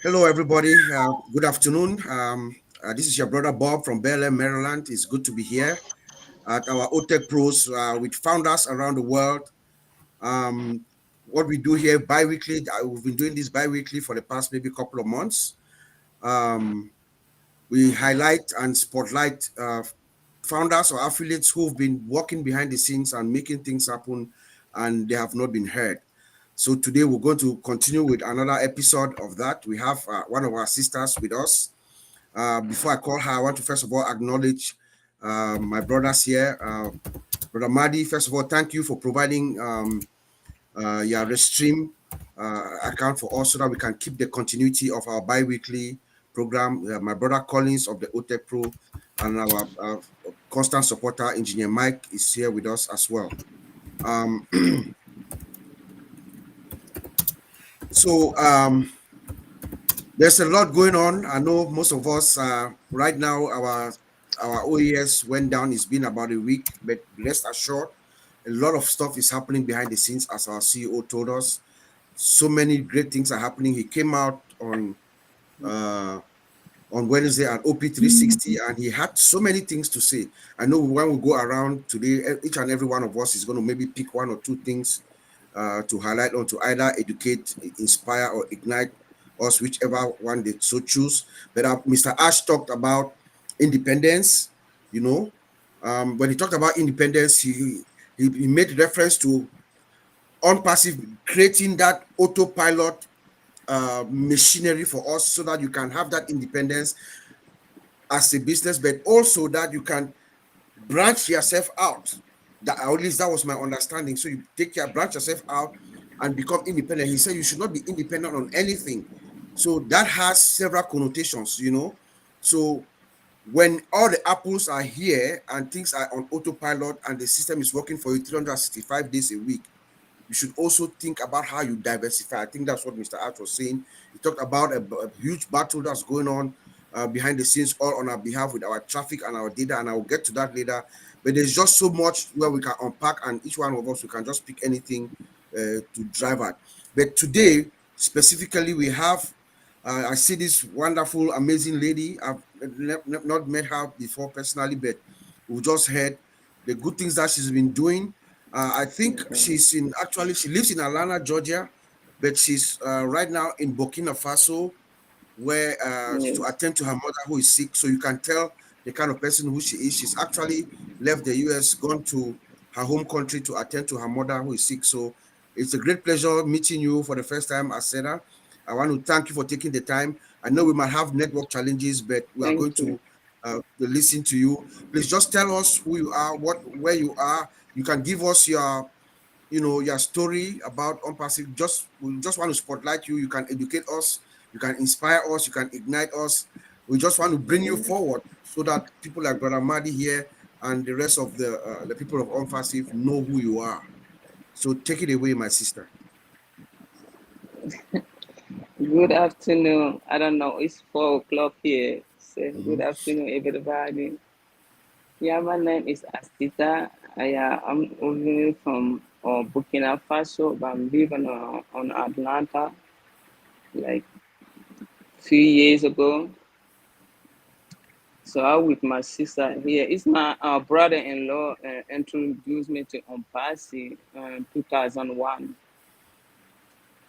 Hello, everybody. Good afternoon. This is your brother Bob from Bel Air, Maryland. It's good to be here at our Otech Pros with founders around the world. Um, what we do here bi-weekly, we've been doing this bi-weekly for the past maybe couple of months. Um, we highlight and spotlight founders or affiliates who've been working behind the scenes and making things happen, and they have not been heard. So today we're going to continue with another episode of that. We have one of our sisters with us. Before I call her, I want to first of all acknowledge my brothers here. Brother Madi, first of all, thank you for providing your Restream account for us so that we can keep the continuity of our bi-weekly program. My brother Collins of the Otech Pro and our constant supporter, Engineer Mike, is here with us as well. Um, so there's a lot going on. I know most of us right now our OES went down. It's been about a week, but rest assured, a lot of stuff is happening behind the scenes, as our CEO told us. So many great things are happening. He came out uh, on Wednesday at OP360, and he had so many things to say. I know when we go around today, each and every one of us is going to maybe pick one or two things to highlight or to either educate, inspire, or ignite us, whichever one they so choose. But Mr. Ash talked about independence. You know, when he talked about independence, he made reference to ONPASSIVE creating that autopilot machinery for us so that you can have that independence as a business, but also that you can branch yourself out. That at least that was my understanding. So you branch yourself out and become independent. He said you should not be independent on anything. So that has several connotations. So when all the apples are here and things are on autopilot and the system is working for you 365 days a week, you should also think about how you diversify. I think that's what Mr. Art was saying. He talked about a huge battle that's going on behind the scenes, all on our behalf with our traffic and our data, and I will get to that later. But there's just so much where we can unpack, and each one of us, we can just pick anything to drive at. But today, specifically, we have, I see this wonderful, amazing lady. I've not met her before personally, but we just heard the good things that she's been doing. I think she lives in Atlanta, Georgia, but she's right now in Burkina Faso, where to Yes, attend to her mother who is sick. So you can tell the kind of person who she is. She's actually left the US, gone to her home country to attend to her mother who is sick. So it's a great pleasure meeting you for the first time, Asena. I want to thank you for taking the time. I know we might have network challenges, but we are going thank you. to listen to you. Please just tell us who you are, where you are. You can give us your story about ONPASSIVE. We just want to spotlight you. You can educate us, you can inspire us, you can ignite us. We just want to bring you forward so that people like Brother Madi here and the rest of the people of ONPASSIVE know who you are. So take it away, my sister. Good afternoon. I don't know, it's 4 o'clock here. So good Mhm. afternoon, everybody. Yeah, my name is Astita. I'm originally from Burkina Faso, but I'm living on Atlanta like 3 years ago. So I'm with my sister here. It's my brother-in-law introduced me to Ompasi in 2001,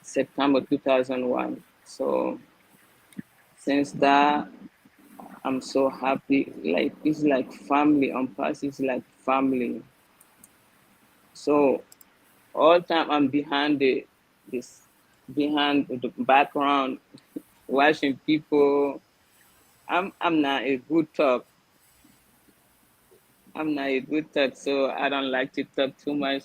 September 2001. So since that, I'm so happy. Like it's like family. On past, it's like family. So all time I'm behind this behind the background, watching people. I'm not a good talk. I'm not a good talk, so I don't like to talk too much.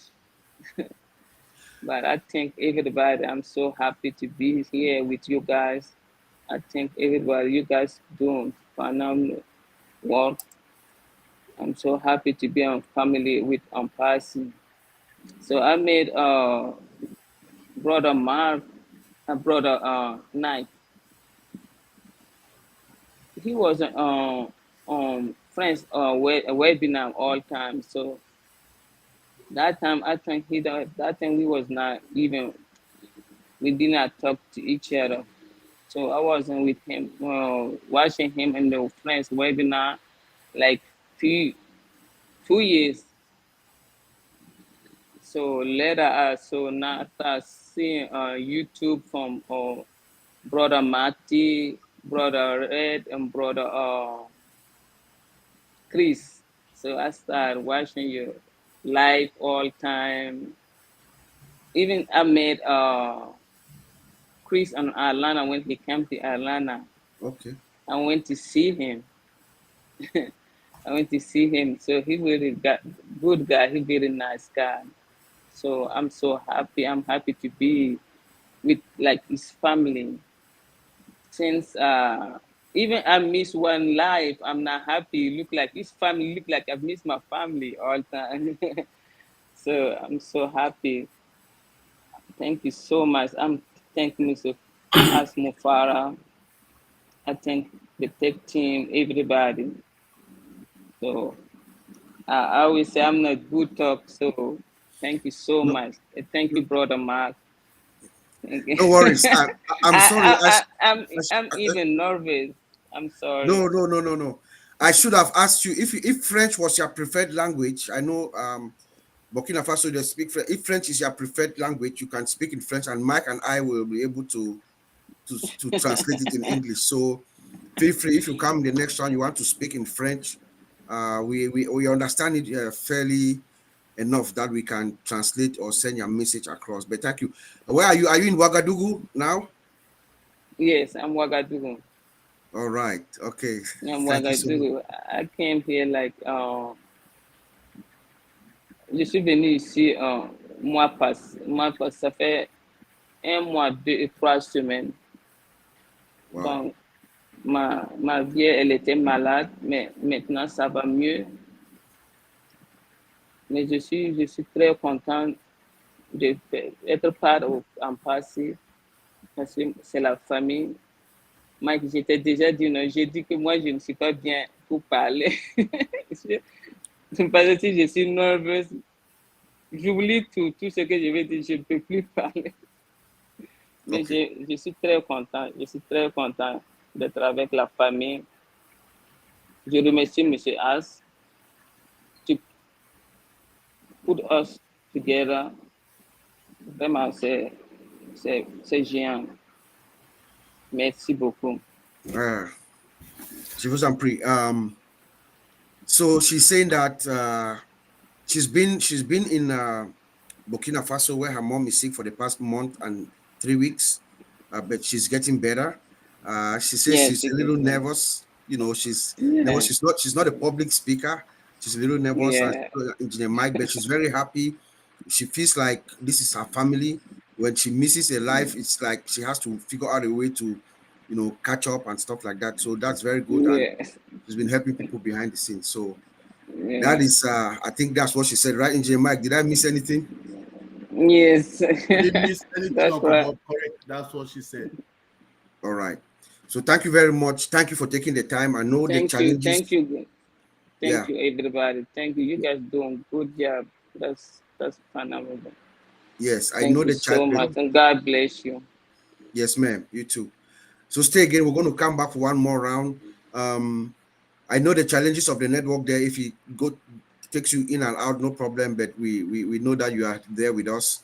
But I think everybody, I'm so happy to be here with you guys. I think everybody, you guys doing phenomenal work. I'm so happy to be on family with Passing. So I made brother Mark and brother Knight. He was friends webinar all time. So that time I think that time we was not even we did not talk to each other. So I wasn't with him, watching him in the friends webinar like few 2 years. So later, so now I start seeing YouTube from brother Marty, brother Red, and brother Chris. So I started watching you live all time. Even I met Chris in Atlanta when he came to Atlanta. Okay. I went to see him. I went to see him. So he really got good guy. He very nice guy. So I'm so happy. I'm happy to be with like his family. Since even I miss one life, I'm not happy. Look like his family. Look like I miss my family all the time. So I'm so happy. Thank you so much. I'm thanking Mr. Asmo Farah. I thank the tech team, everybody. So I always say I'm not good talk. So thank you so No, much. Thank you, brother Mark. Thank you. no worries. I'm sorry. I'm even nervous. I'm sorry. No, no, no, no, no. I should have asked you if French was your preferred language. I know Burkina Faso they speak French. If French is your preferred language, you can speak in French, and Mike and I will be able to translate it in English. So feel free if you come the next time you want to speak in French. We understand it fairly enough that we can translate or send your message across. But thank you. Where are you? Are you in Ouagadougou now? Yes, I'm Ouagadougou. All right. Okay. I'm Thank you so much. Ouagadougou. I came here like je suis venu ici ça fait un mois, 2 et 3 semaines. Wow. Donc ma vieille elle était malade, mais maintenant ça va mieux. Mais je suis très content d'être part en passé parce que c'est la famille. Mike, j'étais déjà dit non, j'ai dit que moi je ne suis pas bien pour parler. Parce que si je suis nerveuse, j'oublie tout ce que je vais dire, je ne peux plus parler. Mais Okay. je suis très content, je suis très content d'être avec la famille. Je remercie M. As to put us together. Vraiment, c'est géant. Merci beaucoup. Uh, she was on pre. So she's saying that she's been in Burkina Faso where her mom is sick for the past month and 3 weeks, but she's getting better. She says Yes, she's a it is. little nervous. You know, she's nervous. Yeah, She's not a public speaker. She's a little nervous, and yeah, Engineer Mike, but she's very happy. She feels like this is her family. When she misses a life, it's like she has to figure out a way to, catch up and stuff like that. So that's very good, and yeah, she's been helping people behind the scenes. So that yeah. is, I think that's what she said, right, Engineer Mike? Did I miss anything? Yes, You didn't miss anything, that's Uncle right. Bob. Correct. That's what she said. All right. So thank you very much. Thank you for taking the time. I know the Thank you, thank challenges. you, thank Yeah. you, everybody. Thank you. You guys doing good job. That's phenomenal. Yes, I Thank know you the so challenge. much, and God bless you. Yes, ma'am. You too. So stay again. We're going to come back for one more round. Um, I know the challenges of the network there. If it takes you in and out, no problem. But we know that you are there with us.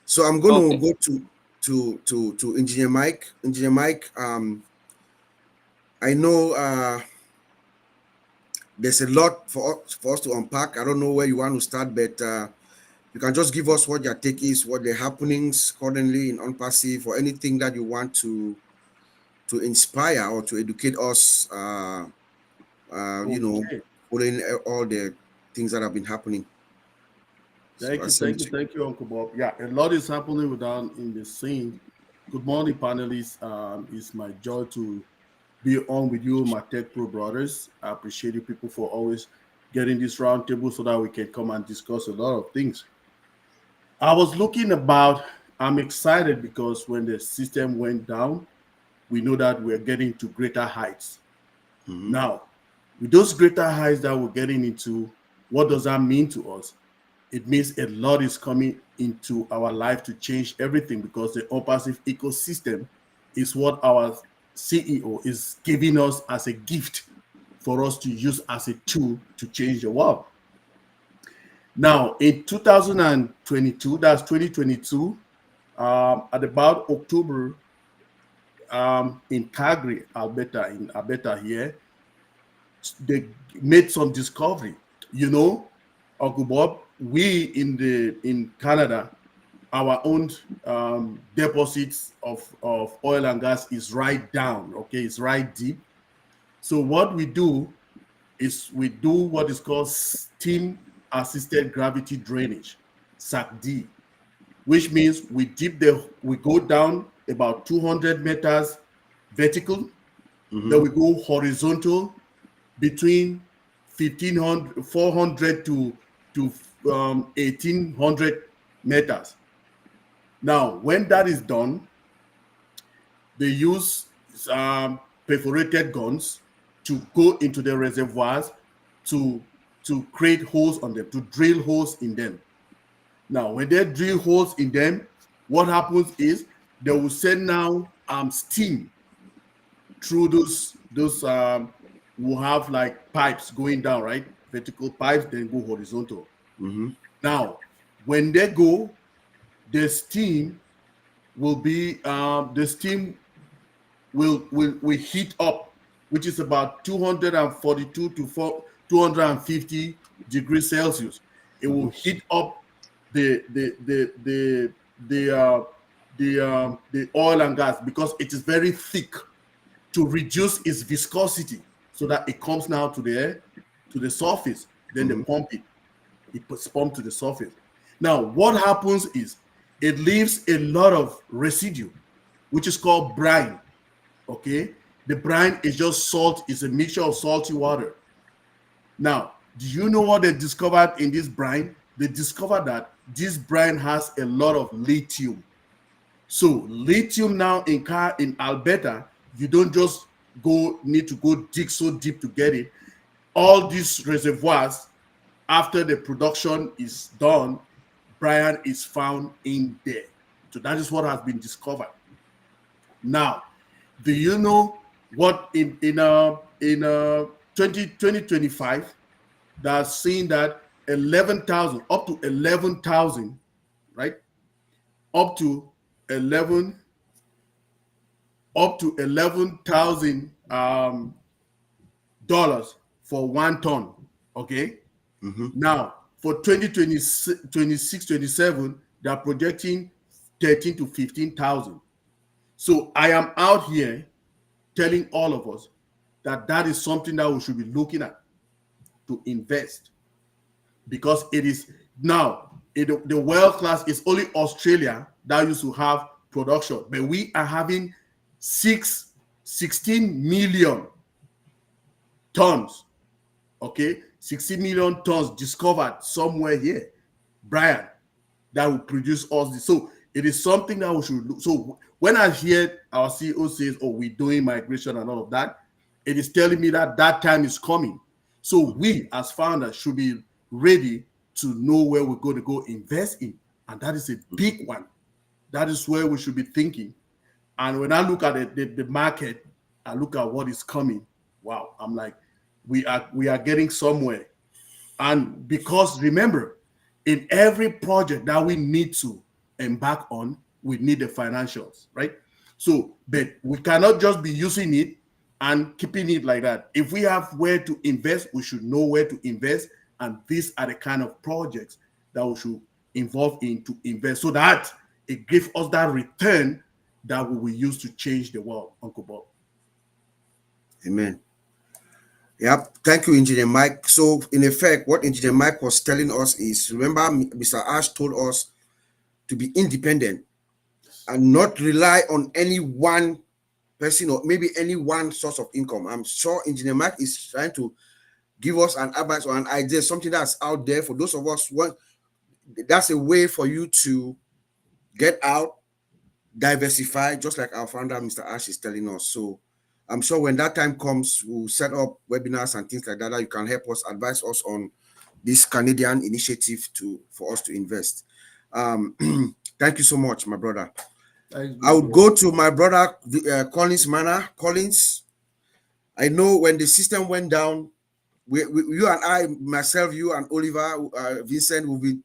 So I'm going to Okay, go to Engineer Mike. Engineer Mike. I know there's a lot for us to unpack. I don't know where you want to start, but you can just give us what your take is, what the happenings currently in ONPASSIVE, or anything that you want to inspire or to educate us. Okay. Following all the things that have been happening. So Thank I you, send thank it you, to you. thank you, Uncle Bob. Yeah, a lot is happening without in the scene. Good morning, panelists. It's my joy to be on with you, my Tech Pro brothers. I appreciate you people for always getting this round table so that we can come and discuss a lot of things. I was looking about, I'm excited because when the system went down, we know that we're getting to greater heights. Mhm. Now, with those greater heights that we're getting into, what does that mean to us? It means a lot is coming into our life to change everything because the ONPASSIVE ecosystem is what our CEO is giving us as a gift for us to use as a tool to change the world. Now, in 2022, that's 2022, at about October, in Calgary, Alberta here, they made some discovery. You know, Uncle Bob, we in Canada, our own deposits of oil and gas is right down, okay, it's right deep. So what we do is we do what is called steam assisted gravity drainage, SACD, which means we go down about 200 meters vertical, then we go horizontal between 1500 400 to 1800 meters. Now, when that is done, they use perforated guns to go into the reservoirs to create holes on them, to drill holes in them. Now, when they drill holes in them, what happens is they will send now steam through those will have like pipes going down, right? Vertical pipes, then go horizontal. Now, when they go, the steam will be the steam will heat up, which is about 242 to 250 degrees Celsius. It will heat up the oil and gas because it is very thick, to reduce its viscosity so that it comes now to the surface. Then they pump it. It puts pump to the surface. Now, what happens is it leaves a lot of residue, which is called brine. Okay, the brine is just salt. It's a mixture of salty water. Now, do you know what they discovered in this brine? They discovered that this brine has a lot of lithium. So lithium now in Alberta, you don't just need to go dig so deep to get it. All these reservoirs, after the production is done, brine is found in there. So that is what has been discovered. Now, do you know what in 2025, that's saying that 11,000 up to 11,000, right? Up to 11,000 dollars for 1 ton. Okay. Now for 2026, 27, they are projecting 13 to 15,000. So I am out here telling all of us that that is something that we should be looking at to invest, because it is now the world class is only Australia that used to have production, but we are having 16 million tons. Okay, 16 million tons discovered somewhere here, Brian, that will produce us this. So it is something that we should look. So when I hear our CEO says, "Oh, we're doing migration and all of that," it is telling me that that time is coming. So we as founders should be ready to know where we're going to go invest in, and that is a big one. That is where we should be thinking. And when I look at the market, I look at what is coming. Wow, I'm like, we are getting somewhere. And because remember, in every project that we need to embark on, we need the financials, right? So, but we cannot just be using it and keeping it like that. If we have where to invest, we should know where to invest. And these are the kind of projects that we should involve in to invest, so that it gives us that return that we will use to change the world, Uncle Bob. Amen. Yep. Thank you, Engineer Mike. So, in effect, what Engineer Mike was telling us is, remember, Mr. Ash told us to be independent and not rely on any one person or maybe any one source of income. I'm sure Engineer Mike is trying to give us an advice or an idea, something that's out there for those of us. That's a way for you to get out, diversify, just like our founder, Mr. Ash, is telling us. So I'm sure when that time comes, we'll set up webinars and things like that, that you can help us, advise us on this Canadian initiative for us to invest. Thank you so much, my brother. Thanks I be to would God. go to my brother Collins Manor. Collins, I know when the system went down, you and I, myself, you and Oliver, Vincent, will be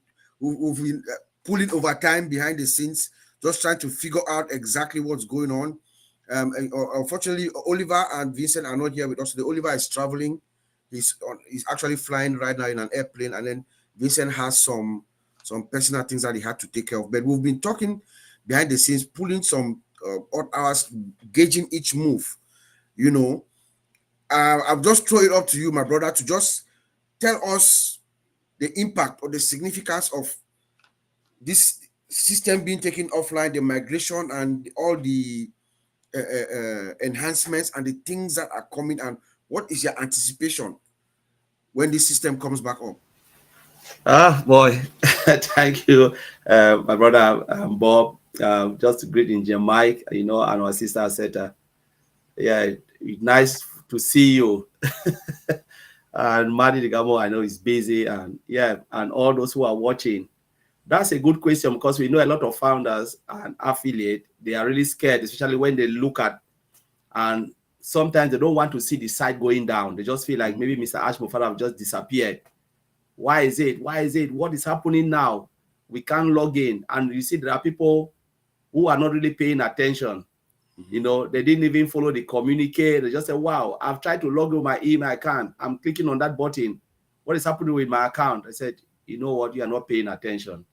pulling over time behind the scenes, just trying to figure out exactly what's going on. Unfortunately, Oliver and Vincent are not here with us. The Oliver is traveling. He's actually flying right now in an airplane, and then Vincent has some personal things that he had to take care of. But we've been talking behind the scenes, pulling some odd hours, gauging each move. You know, I'll just throw it up to you, my brother, to just tell us the impact or the significance of this system being taken offline, the migration, and all the enhancements and the things that are coming. And what is your anticipation when this system comes back up? Ah, boy, thank you, my brother Bob. Just to greet Engineer Mike, and our sister Seta. Yeah, nice to see you. And Madi Digamo, I know is busy, and yeah, and all those who are watching. That's a good question because we know a lot of founders and affiliate, they are really scared, especially when they look at, and sometimes they don't want to see the site going down. They just feel like maybe Mr. Ashmofara have just disappeared. Why is it? Why is it? What is happening now? We can't log in. And you see, there are people who are not really paying attention. They didn't even follow the communique. They just say, wow, I've tried to log in my email. I can't. I'm clicking on that button. What is happening with my account? I said, you know what? You are not paying attention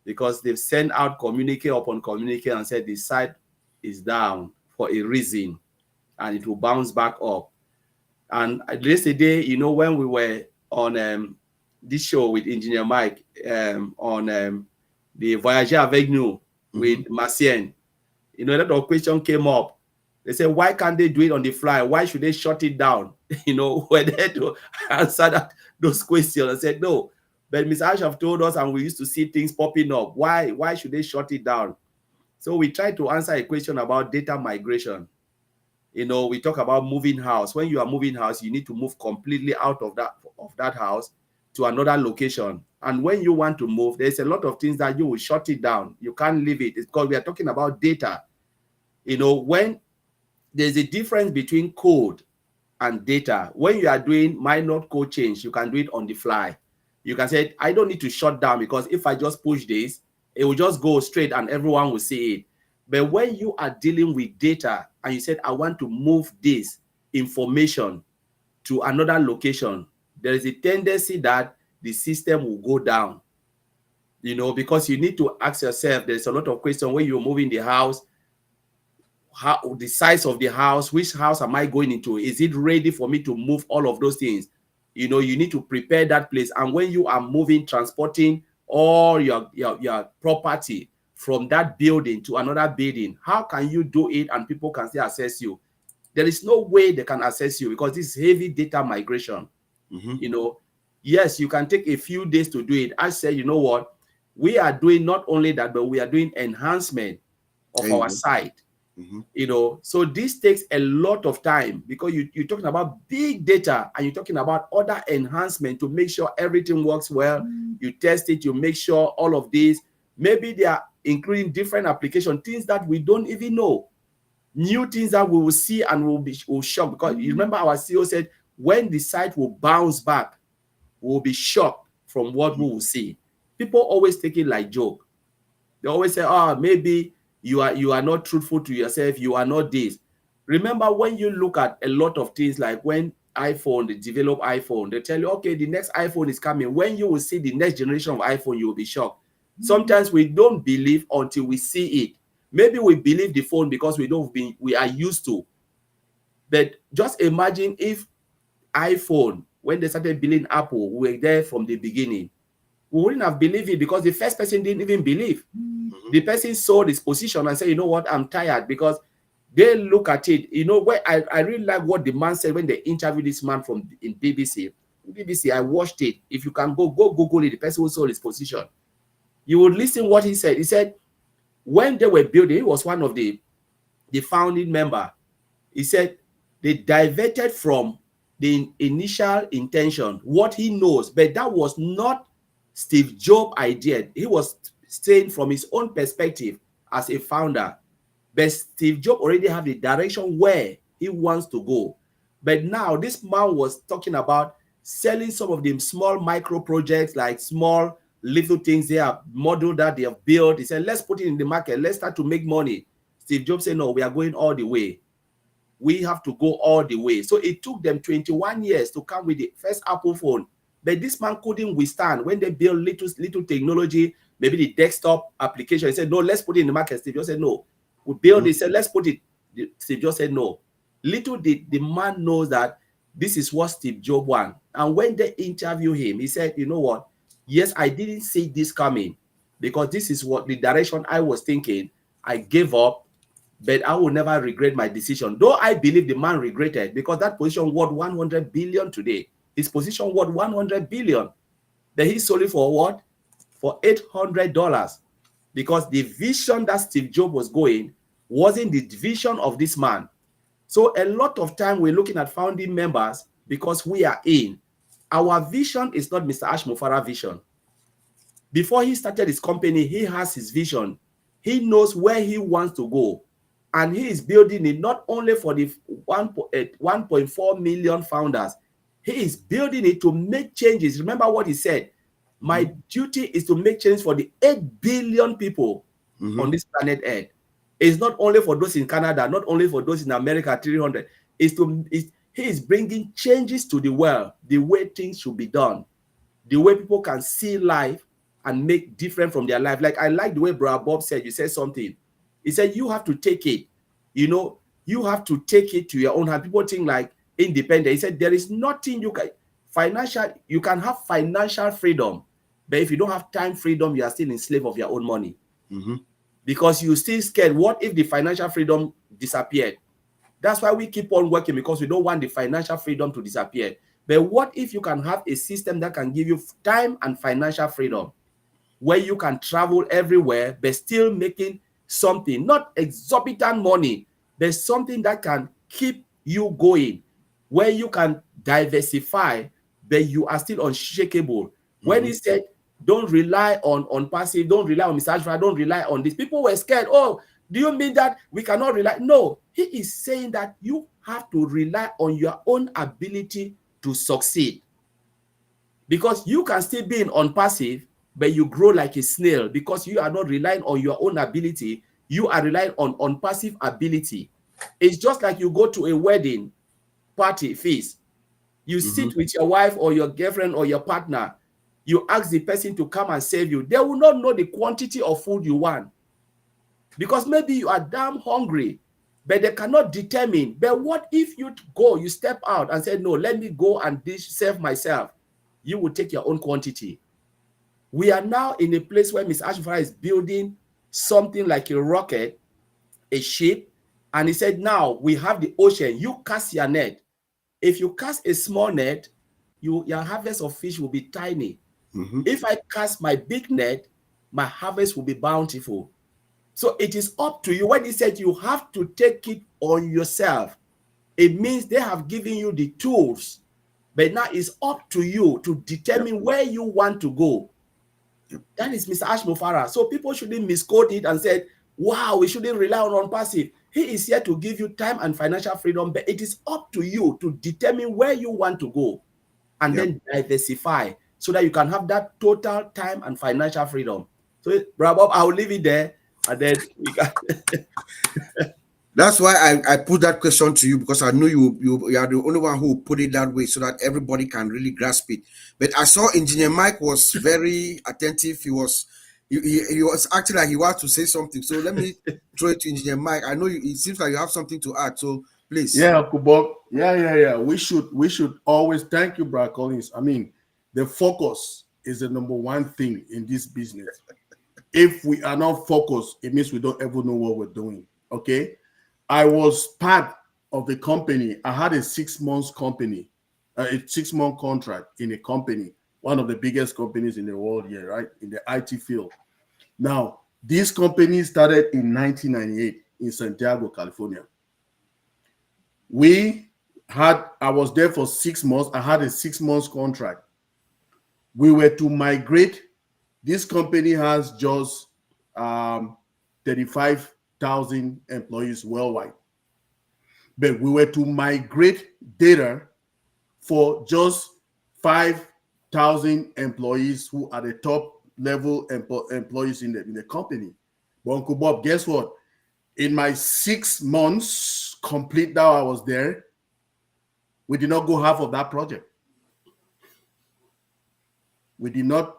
because they've sent out communique upon communique and said the site is down for a reason and it will bounce back up. And yesterday, when we were on this show with Engineer Mike on the Voyager Avenue with Marcien, a lot of questions came up. They said, why can't they do it on the fly? Why should they shut it down? We're there to answer those questions. I said, no. But Mr. Ash have told us, and we used to see things popping up. Why should they shut it down? So we tried to answer a question about data migration. We talk about moving house. When you are moving house, you need to move completely out of that house to another location. And when you want to move, there's a lot of things that you will shut it down. You can't leave it. It's because we are talking about data. When there's a difference between code and data, when you are doing minor code change, you can do it on the fly. You can say, I don't need to shut down because if I just push this, it will just go straight and everyone will see it. But when you are dealing with data and you said, I want to move this information to another location, there is a tendency that the system will go down, because you need to ask yourself, there's a lot of questions when you're moving the house, how the size of the house, which house am I going into? Is it ready for me to move all of those things? You need to prepare that place. And when you are moving, transporting all your property from that building to another building, how can you do it and people can still access you? There is no way they can access you because this is heavy data migration. Yes, you can take a few days to do it. I said, you know what? We are doing not only that, but we are doing enhancement of our site. So this takes a lot of time because you're talking about big data and you're talking about other enhancement to make sure everything works well. You test it, you make sure all of these, maybe they are including different application, things that we don't even know, new things that we will see and will shock. Because you remember our CEO said, when the site will bounce back, we'll be shocked from what we will see. People always take it like joke. They always say, maybe you are not truthful to yourself, you are not this. Remember, when you look at a lot of things, like when they develop iPhone, they tell you, okay, the next iPhone is coming. When you will see the next generation of iPhone, you will be shocked. Sometimes we don't believe until we see it. Maybe we believe the phone because we are used to. But just imagine if iPhone, when they started building Apple, we were there from the beginning. We wouldn't have believed it because the first person didn't even believe. The person saw this position and said, you know what, I'm tired, because they look at it. Where I really like what the man said when they interviewed this man in BBC. I watched it. If you can go Google it, the person who saw his position. You would listen what he said. He said, when they were building, he was one of the founding member. He said they diverted from the initial intention, what he knows, but that was not Steve Jobs' idea. He was saying from his own perspective, as a founder. But Steve Jobs already have the direction where he wants to go. But now this man was talking about selling some of the small micro projects, like small little things they have model that they have built. He said, let's put it in the market. Let's start to make money. Steve Jobs said, no, we are going all the way. We have to go all the way. So it took them 21 years to come with the first Apple phone. But this man couldn't withstand when they built little technology, maybe the desktop application. He said, no, let's put it in the market. Steve Jobs said, no. We built it. He said, let's put it. Steve Jobs said, no. Little did the man knows that this is what Steve Jobs wants. And when they interview him, he said, you know what? Yes, I didn't see this coming because this is what the direction I was thinking. I gave up, but I will never regret my decision. Though I believe the man regretted because that position worth 100 billion today. His position worth 100 billion. Then he sold it for what? For $800. Because the vision that Steve Jobs was going wasn't the vision of this man. So a lot of time we're looking at founding members because we are in. Our vision is not Mr. Ashmufara's vision. Before he started his company, he has his vision. He knows where he wants to go. And he is building it not only for the 1.4 million founders. He is building it to make changes. Remember what he said. My duty is to make change for the 8 billion people on this planet Earth. It's not only for those in Canada, not only for those in America, 300. He is bringing changes to the world, the way things should be done, the way people can see life and make different from their life. Like I like the way Brother Bob said, you said something. He said, you have to take it. You know, you have to take it to your own hand. People think like independent. He said, there is nothing you can have financial freedom, but if you don't have time freedom, you are still enslaved of your own money. Because you're still scared. What if the financial freedom disappeared? That's why we keep on working, because we don't want the financial freedom to disappear. But what if you can have a system that can give you time and financial freedom, where you can travel everywhere, but still making something, not exorbitant money, but something that can keep you going, where you can diversify, but you are still unshakable. When he said, don't rely on passive, don't rely on Mr. Ashford, don't rely on this. People were scared. Oh, do you mean that we cannot rely? No, he is saying that you have to rely on your own ability to succeed. Because you can still be on passive, but you grow like a snail because you are not relying on your own ability. You are relying on passive ability. It's just like you go to a wedding party feast. You sit with your wife or your girlfriend or your partner. You ask the person to come and save you. They will not know the quantity of food you want. Because maybe you are damn hungry, but they cannot determine. But what if you go, you step out and say, no, let me go and save myself. You will take your own quantity. We are now in a place where Mr. Ashford is building something like a rocket, a ship. And he said, now we have the ocean. You cast your net. If you cast a small net, your harvest of fish will be tiny. If I cast my big net, my harvest will be bountiful. So it is up to you. When he said you have to take it on yourself, it means they have given you the tools. But now it's up to you to determine where you want to go. That is Mr. Ashmufara. So people shouldn't misquote it and say, wow, we shouldn't rely on passive. He is here to give you time and financial freedom, but it is up to you to determine where you want to go and then diversify so that you can have that total time and financial freedom. So, Brother Bob, I'll leave it there, and then we can. That's why I put that question to you, because I know you are the only one who put it that way so that everybody can really grasp it. But I saw Engineer Mike was very attentive. He was acting like he wanted to say something. So let me throw it to Engineer Mike. I know it seems like you have something to add. So please. Yeah, Kubok. Yeah. We should always thank you, Brad Collins. I mean, the focus is the number one thing in this business. If we are not focused, it means we don't ever know what we're doing. Okay. I was part of the company. I had a 6 months company, a 6 month contract in a company, one of the biggest companies in the world here, right? In the IT field. Now, this company started in 1998 in Santiago, California. I was there for 6 months. I had a 6 months contract. We were to migrate. This company has just 35,000 employees worldwide. But we were to migrate data for just 5,000 employees who are the top level employees in the company. But Uncle Bob, guess what? In my 6 months complete now I was there, we did not go half of that project. We did not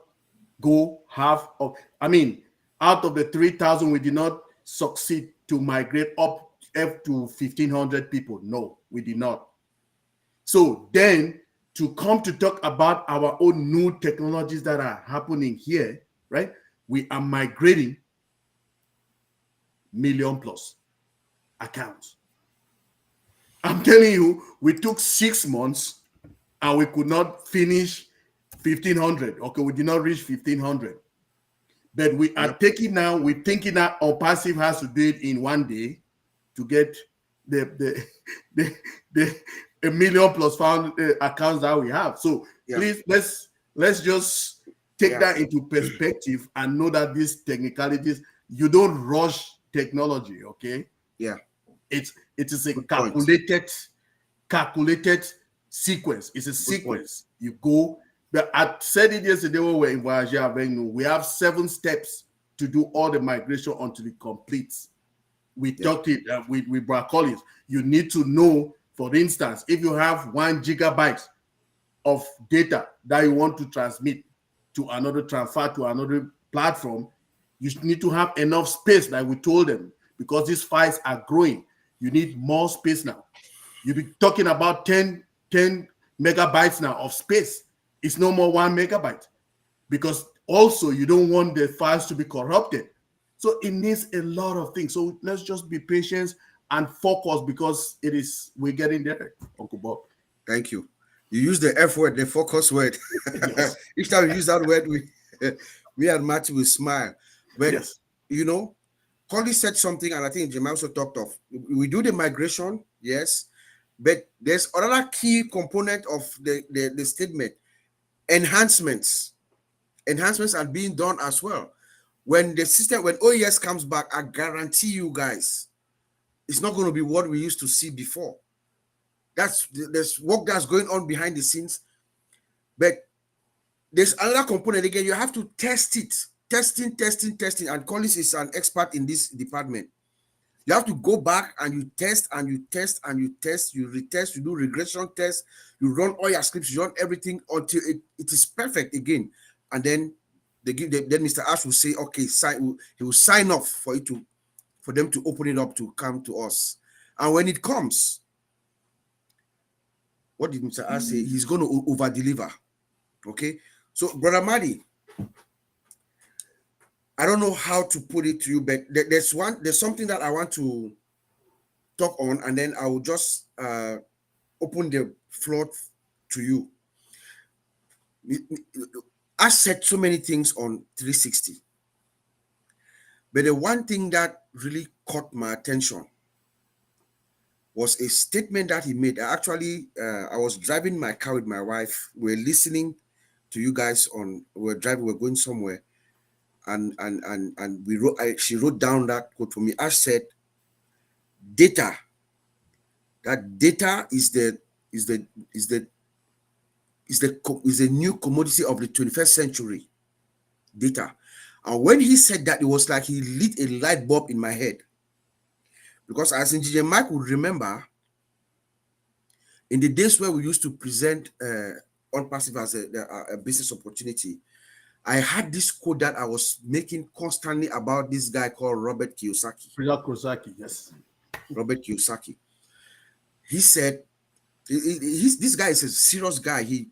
go half of, I mean, out of the 3,000, we did not succeed to migrate up to 1,500 people. No, we did not. So then to come to talk about our own new technologies that are happening here, right? We are migrating million plus accounts. I'm telling you, we took 6 months and we could not finish 1,500. Okay, we did not reach 1,500. But we are taking now, we're thinking that ONPASSIVE has to do it in one day to get the a million plus found accounts that we have. So please let's just take that into perspective and know that these technicalities, you don't rush technology, okay? Yeah. It is a Good calculated sequence. It's a sequence. You go. But I said it yesterday when we were in Voyage Avenue. We have 7 steps to do all the migration until it completes. We talked it with Brad Collins. You need to know, for instance, if you have 1 gigabyte of data that you want to transmit to another, transfer to another platform, you need to have enough space, like we told them, because these files are growing. You need more space now. You'll be talking about 10 megabytes now of space. It's no more 1 megabyte, because also you don't want the files to be corrupted. So it needs a lot of things. So let's just be patient and focus, because we're getting there, Uncle Bob. Thank you. You use the F word, the focus word. Yes. Each time you use that word, we and Matthew will smile. But you know, Collie said something, and I think Jemai also talked of. We do the migration, yes, but there's another key component of the statement. Enhancements are being done as well. When the system, when OES comes back, I guarantee you guys, it's not going to be what we used to see before. There's work that's going on behind the scenes, but there's another component. Again, you have to test it, testing, and Collins is an expert in this department. You have to go back and you test and you test and you test, you retest, you do regression tests, you run all your scripts, you run everything until it is perfect again. And then then Mr. Ash will say, okay, he will sign off for them to open it up to come to us. And when it comes, what did Mr. Ash say? He's going to over deliver. Okay. So, Brother Madi, I don't know how to put it to you, but there's something that I want to talk on, and then I will just open the floor to you. I said so many things on 360, but the one thing that really caught my attention was a statement that he made. Actually, I was driving my car with my wife. We're listening to you guys we're going somewhere. And she wrote down that quote for me. I said, data. That data is the new commodity of the 21st century. Data. And when he said that, it was like he lit a light bulb in my head. Because as Engineer Mike would remember, in the days where we used to present ONPASSIVE as a business opportunity, I had this quote that I was making constantly about this guy called Robert Kiyosaki. Yes. Robert Kiyosaki. He said, this guy is a serious guy. He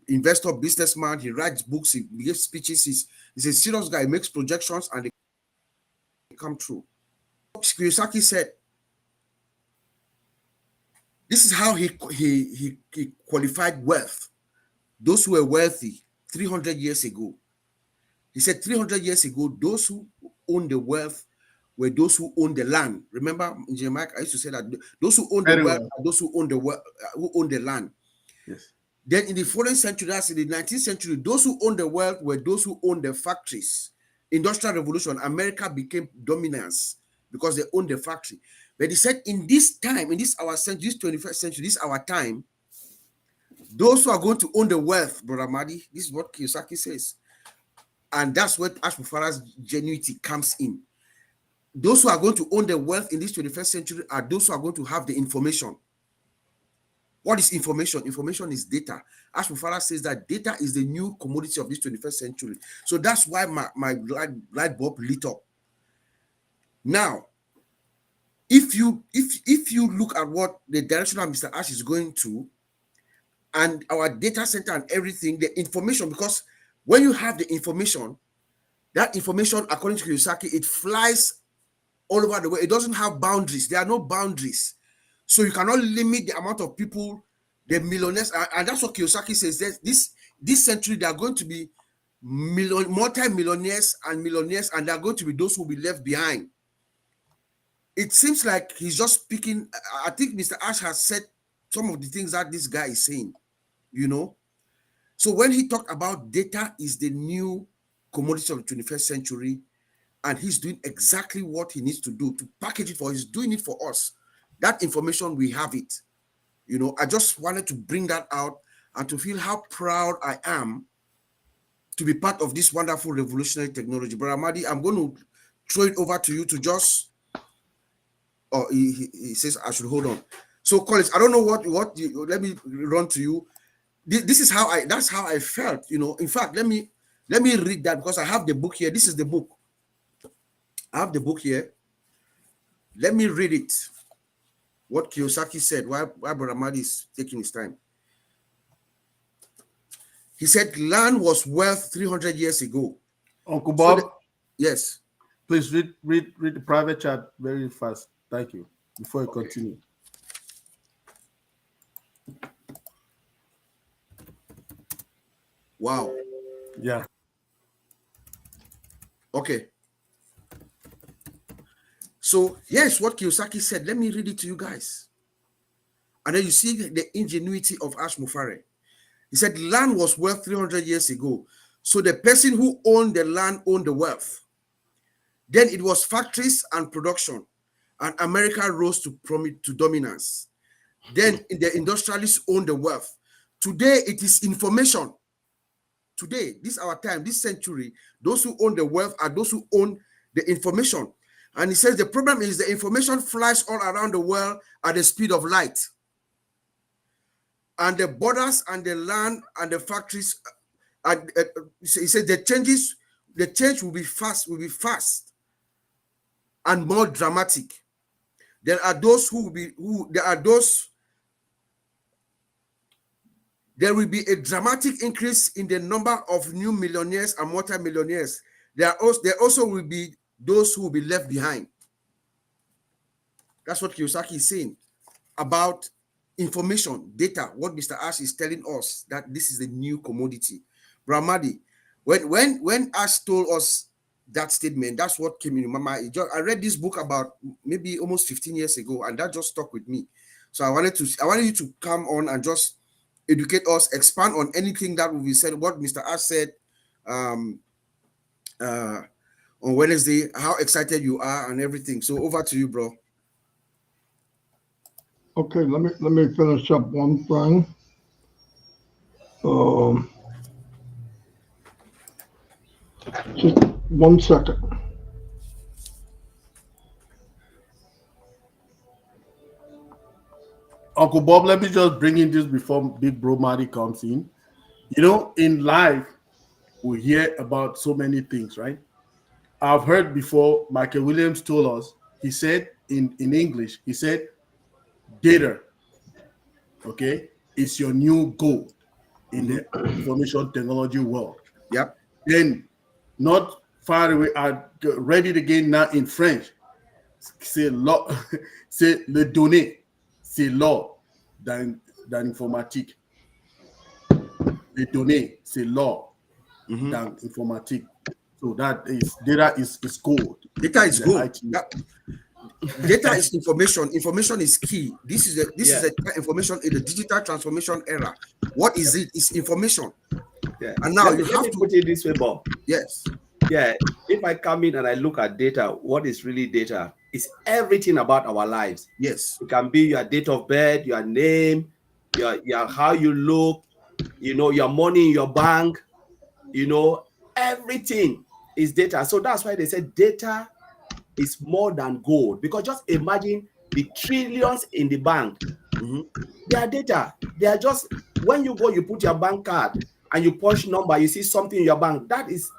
investor, businessman. He writes books. He gives speeches. He's a serious guy. He makes projections and they come true. Kiyosaki said, this is how he qualified wealth. Those who were wealthy 300 years ago. He said 300 years ago, those who owned the wealth were those who owned the land. Remember, in Jeremiah, I used to say that those who own the wealth are those who own the land. Yes. Then in the following century, that's in the 19th century, those who owned the wealth were those who owned the factories. industrial revolution, America became dominance because they owned the factory. But he said, in this time, in this our century, this 21st century, this our time, those who are going to own the wealth, Brother Madi, this is what Kiyosaki says. And that's where Ashmufara's genuinity comes in. Those who are going to own the wealth in this 21st century are those who are going to have the information. What is information? Information is data. Ashmufara says that data is the new commodity of this 21st century. So that's why my light bulb lit up. Now, if you look at what the direction of Mr. Ash is going to, and our data center and everything, the information, because when you have the information, that information, according to Kiyosaki, it flies all over the world. It doesn't have boundaries. There are no boundaries. So you cannot limit the amount of people, the millionaires, and that's what Kiyosaki says. This century, there are going to be multi-millionaires and millionaires, and there are going to be those who will be left behind. It seems like he's just speaking. I think Mr. Ash has said some of the things that this guy is saying, you know. So when he talked about data is the new commodity of the 21st century, and he's doing exactly what he needs to do to package it for us, he's doing it for us. That information, we have it. You know, I just wanted to bring that out and to feel how proud I am to be part of this wonderful revolutionary technology. Brother Amadi, I'm going to throw it over to you to just, oh, he says I should hold on. So Collins, I don't know what let me run to you. This is how that's how I felt, you know. In fact, let me read that because I have the book here. This is the book. I have the book here. Let me read it. What Kiyosaki said, why Brother Madi is taking his time. He said, land was wealth 300 years ago. Uncle Bob, yes. Please read the private chat very fast. Thank you. Before you continue. Wow. Yeah. Okay. So here's what Kiyosaki said. Let me read it to you guys. And then you see the ingenuity of Ash Mufare. He said, land was worth 300 years ago. So the person who owned the land owned the wealth. Then it was factories and production. And America rose to dominance. Then the industrialists owned the wealth. Today, it is information. Today, this is our time, this century, those who own the wealth are those who own the information. And he says the problem is the information flies all around the world at the speed of light. And the borders and the land and the factories, he said the change will be fast and more dramatic. There are those there will be a dramatic increase in the number of new millionaires and multi-millionaires. There also will be those who will be left behind. That's what Kiyosaki is saying about information, data, what Mr. Ash is telling us, that this is the new commodity. Brahmadi, when Ash told us that statement, that's what came in my mind. I read this book about maybe almost 15 years ago, and that just stuck with me. So I wanted you to come on and just educate us, expand on anything that will be said, what Mr. Ash said on Wednesday, how excited you are and everything. So over to you, bro. Okay, let me finish up one thing. Just 1 second. Uncle Bob, let me just bring in this before Big Bro Marty comes in. You know, in life, we hear about so many things, right? I've heard before, Michael Williams told us, he said in English, he said, data, okay, is your new gold in the information technology world. Yep. Then, not far away, I read it again now in French. C'est le données, c'est l'or dans l'informatique. Les données, c'est l'or dans l'informatique. So that is data is gold. Data is gold. Data is information. Information is key. This is the information in the digital transformation era. What is it? It's information. Yeah. And now let me put it this way, Bob. Yes. Yeah, if I come in and I look at data, what is really data? It's everything about our lives. Yes. It can be your date of birth, your name, your how you look, your money in your bank, everything is data. So that's why they said data is more than gold, because just imagine the trillions in the bank. Mm-hmm. They are data. They are just, when you go, you put your bank card and you punch number, you see something in your bank. That is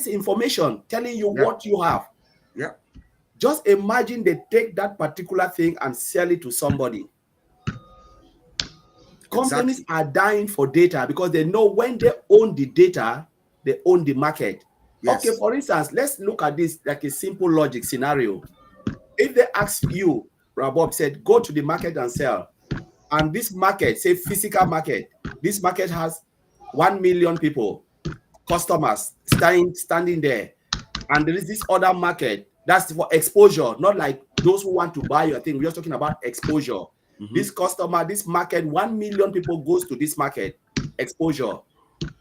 information telling you Yeah. what you have. Yeah. Just imagine they take that particular thing and sell it to somebody. Companies Exactly. are dying for data because they know when they own the data, they own the market. Okay, Yes. for instance, let's look at this like a simple logic scenario. If they ask you, Rabob said, go to the market and sell, and this market, say physical market, this market has 1 million people, customers standing there, and there is this other market that's for exposure, not like those who want to buy your thing. We're just talking about exposure. Mm-hmm. This customer, this market, 1 million people goes to this market, exposure.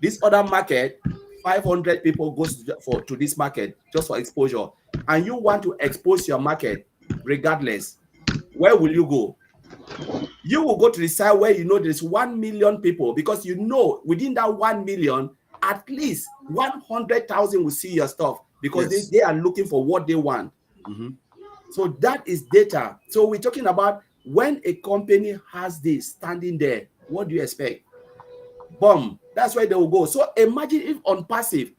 This other market, 500 people goes to this market just for exposure. And you want to expose your market regardless. Where will you go? You will go to the side where there's 1 million people, because within that 1 million, at least 100,000 will see your stuff, because Yes. they are looking for what they want. Mm-hmm. So that is data. So we're talking about when a company has this standing there, what do you expect? Boom. That's where they will go. So imagine if ONPASSIVE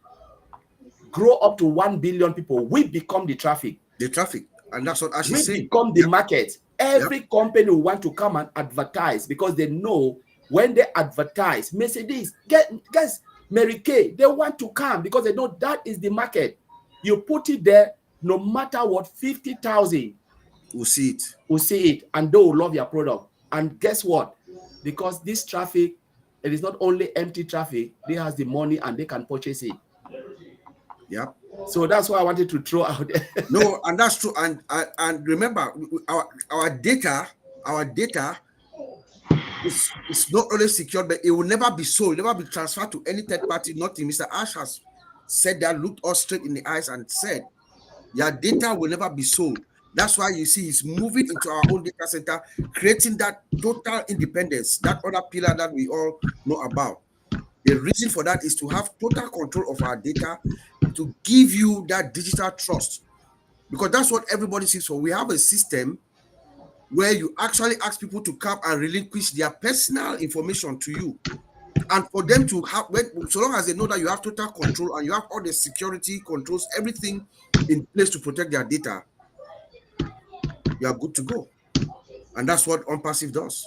grow up to 1 billion people, we become the traffic. The traffic. And that's what Ash is We saying. become the market. Yep. Every company will want to come and advertise, because they know when they advertise, Mercedes, guys, Mary Kay, they want to come because they know that is the market. You put it there, no matter what, 50,000 We'll see it. will see it, and they will love your product. And guess what? Because this traffic, it is not only empty traffic, they has the money and they can purchase it. Yeah. So that's why I wanted to throw out. No, and that's true. And remember, our data is not only secured, but it will never be sold, never be transferred to any third party. Nothing. Mr. Ash has said that, looked us straight in the eyes and said, your data will never be sold. That's why you see he's moving into our own data center, creating that total independence, that other pillar that we all know about. The reason for that is to have total control of our data, to give you that digital trust, because that's what everybody sees for. We have a system where you actually ask people to come and relinquish their personal information to you, and for them to have, so long as they know that you have total control and you have all the security controls, everything in place to protect their data, you are good to go. And that's what ONPASSIVE does.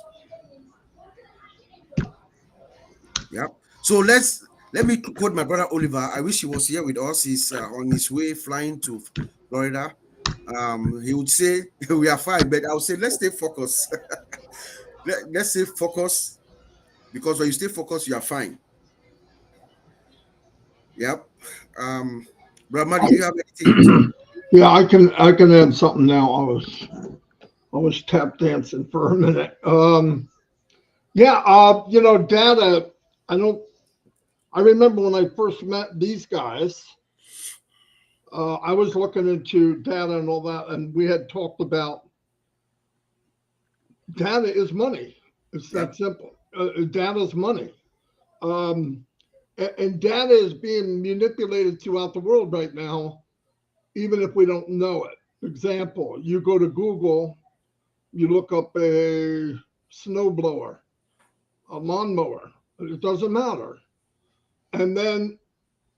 Yeah. So let me quote my brother Oliver. I wish he was here with us. He's on his way flying to Florida. He would say we are fine, but I would say let's stay focused. Let's stay focused, because when you stay focused, you are fine. Yep. Brother Madi, do you have anything? Yeah, I can add something now. I was tap dancing for a minute. Data. I remember when I first met these guys. I was looking into data and all that, and we had talked about data is money. It's that simple. Data is money. And data is being manipulated throughout the world right now, even if we don't know it. Example, you go to Google, you look up a snowblower, a lawnmower, it doesn't matter. And then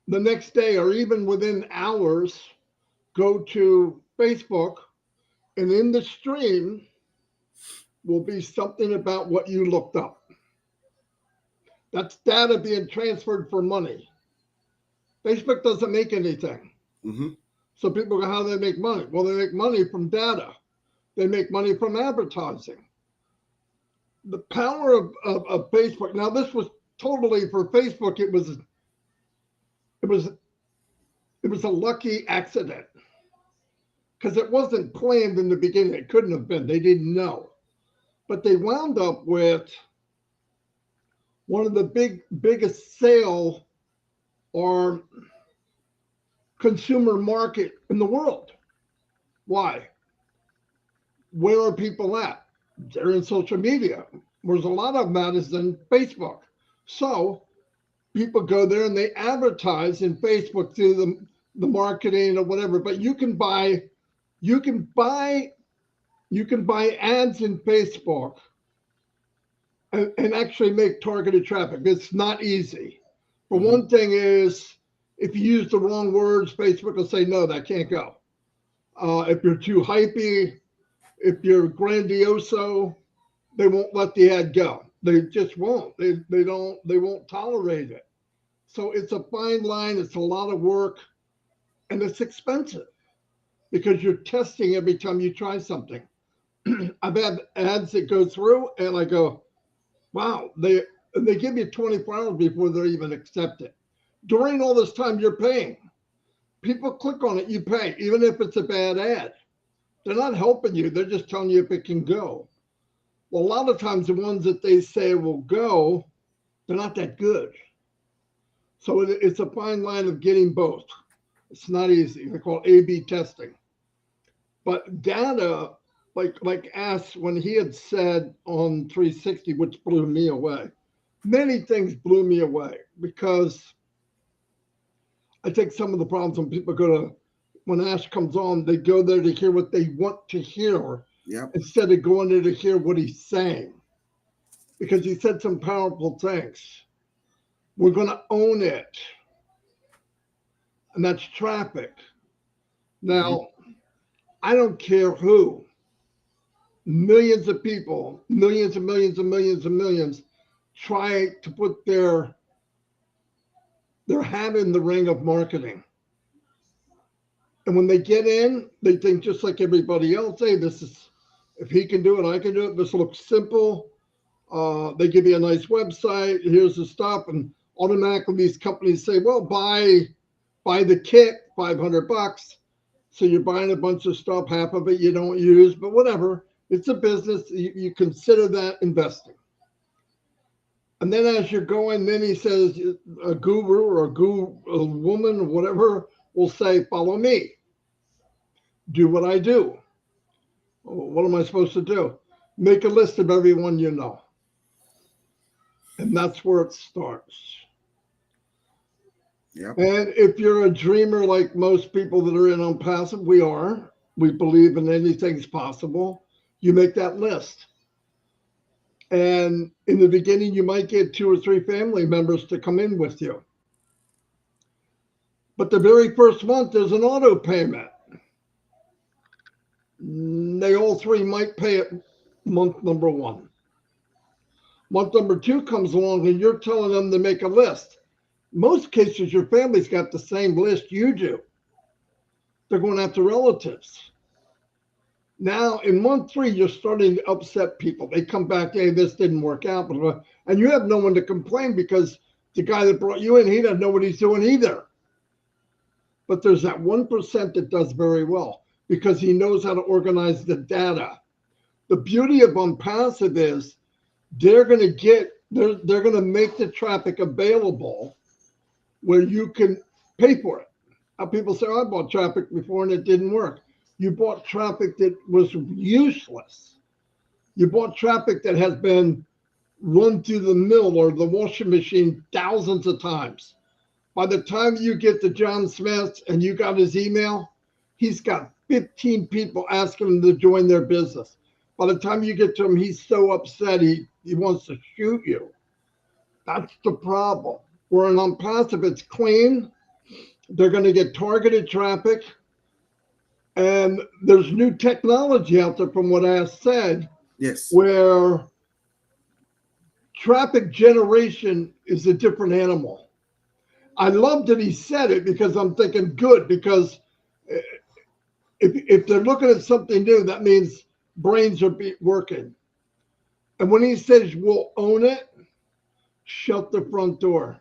the next day, or even within hours, go to Facebook, and in the stream will be something about what you looked up. That's data being transferred for money. Facebook doesn't make anything. Mm-hmm. So people go, how do they make money? Well, they make money from data. They make money from advertising. The power of Facebook. Now, this was totally for Facebook. It was a lucky accident, because it wasn't planned in the beginning. It couldn't have been. They didn't know. But they wound up with one of the biggest sale, or consumer market in the world. Why? Where are people at? They're in social media. Whereas a lot of them at is in Facebook. So people go there and they advertise in Facebook through the marketing or whatever. But you can buy ads in Facebook and actually make targeted traffic. It's not easy. For one thing is, if you use the wrong words, Facebook will say, no, that can't go. If you're too hypey, if you're grandioso, they won't let the ad go. They just won't. They won't tolerate it. So it's a fine line. It's a lot of work, and it's expensive because you're testing every time you try something. I've had ads that go through, and I go, wow, they give you 24 hours before they even accept it. During all this time, you're paying. People click on it, you pay, even if it's a bad ad. They're not helping you. They're just telling you if it can go. Well, a lot of times the ones that they say will go, they're not that good. So it's a fine line of getting both. It's not easy. They call it A/B testing. But data, like Ash, when he had said on 360, which blew me away, many things blew me away because I think some of the problems when people when Ash comes on, they go there to hear what they want to hear instead of going there to hear what he's saying. Because he said some powerful things. We're going to own it. And that's traffic. Now, I don't care who. Millions of people, millions and millions and millions and millions try to put their hat in the ring of marketing. And when they get in, they think just like everybody else, hey, if he can do it, I can do it. This looks simple. They give you a nice website. Here's the stuff. And automatically these companies say, well, buy the kit, $500. So you're buying a bunch of stuff, half of it you don't use, but whatever. It's a business. You consider that investing. And then as you're going, then he says a guru or a woman or whatever will say, follow me. Do what I do. What am I supposed to do? Make a list of everyone you know. And that's where it starts. Yep. And if you're a dreamer like most people that are in ONPASSIVE, we believe in anything's possible. You make that list. And in the beginning, you might get 2 or 3 family members to come in with you. But the very first month, there's an auto payment. They all 3 might pay it month number 1. Month number 2 comes along and you're telling them to make a list. Most cases, your family's got the same list you do. They're going after relatives. Now, in month 3, you're starting to upset people. They come back, hey, this didn't work out. And you have no one to complain because the guy that brought you in, he doesn't know what he's doing either. But there's that 1% that does very well because he knows how to organize the data. The beauty of ONPASSIVE is they're going to make the traffic available where you can pay for it. Now people say, oh, I bought traffic before and it didn't work. You bought traffic that was useless. You bought traffic that has been run through the mill or the washing machine thousands of times. By the time you get to John Smith and you got his email, he's got 15 people asking him to join their business. By the time you get to him, he's so upset he wants to shoot you. That's the problem. Where in ONPASSIVE, it's clean. They're going to get targeted traffic. And there's new technology out there from what I said. Yes. Where traffic generation is a different animal. I love that he said it because I'm thinking good, because if they're looking at something new, that means brains are working. And when he says we'll own it, shut the front door.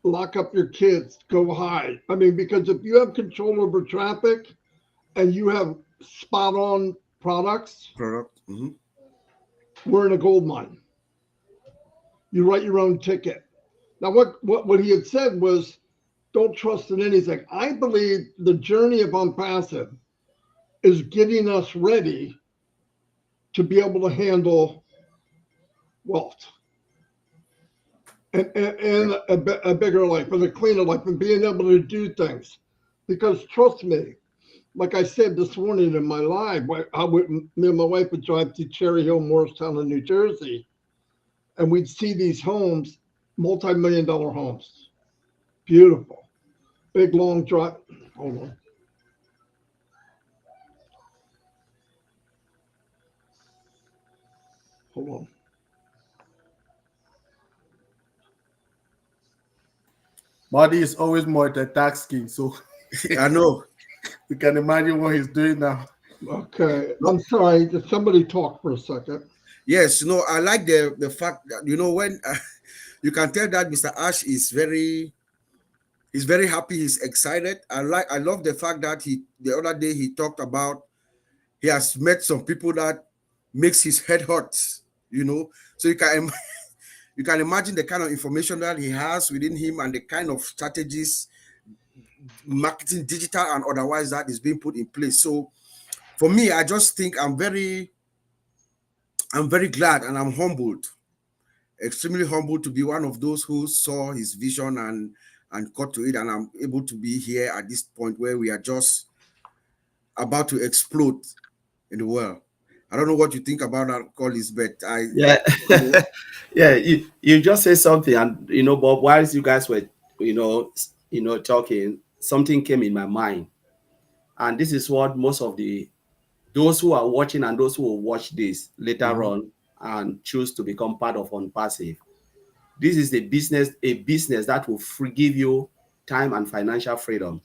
Lock up your kids, go hide. I mean, because if you have control over traffic and you have spot on products, we're in a gold mine. You write your own ticket. Now, what he had said was, don't trust in anything. I believe the journey of unpassive is getting us ready to be able to handle wealth and a bigger life and a cleaner life and being able to do things. Because trust me, like I said this morning in my live, me and my wife would drive to Cherry Hill, Morristown, in New Jersey, and we'd see these homes, multi-million dollar homes. Beautiful. Big long drive. Hold on. Hold on. Marty is always multitasking, so I know. you can imagine what he's doing now. Okay. I'm sorry. Did somebody talk for a second? Yes, I like the fact that when you can tell that Mr. Ash is he's very happy, he's excited. I love the fact that the other day he talked about he has met some people that makes his head hurt. So you can imagine the kind of information that he has within him and the kind of strategies, marketing, digital and otherwise, that is being put in place. So for me, I just think I'm very glad and I'm humbled, extremely humbled to be one of those who saw his vision and got to it, and I'm able to be here at this point where we are just about to explode in the world. I don't know what you think about that, Collis, but Yeah. Yeah, you just say something, and Bob, whilst you guys were talking, something came in my mind. And this is what most of those who are watching and those who will watch this later on and choose to become part of ONPASSIVE. This is a business that will give you time and financial freedom.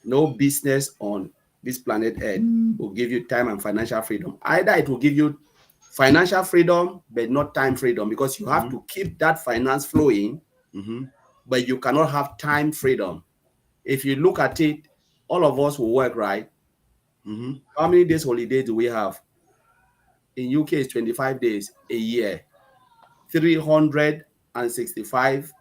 No business on this planet Earth will give you time and financial freedom. Either it will give you financial freedom, but not time freedom, because you have to keep that finance flowing, but you cannot have time freedom. If you look at it, all of us will work, right? How many days holiday do we have? In UK, it's 25 days a year, 365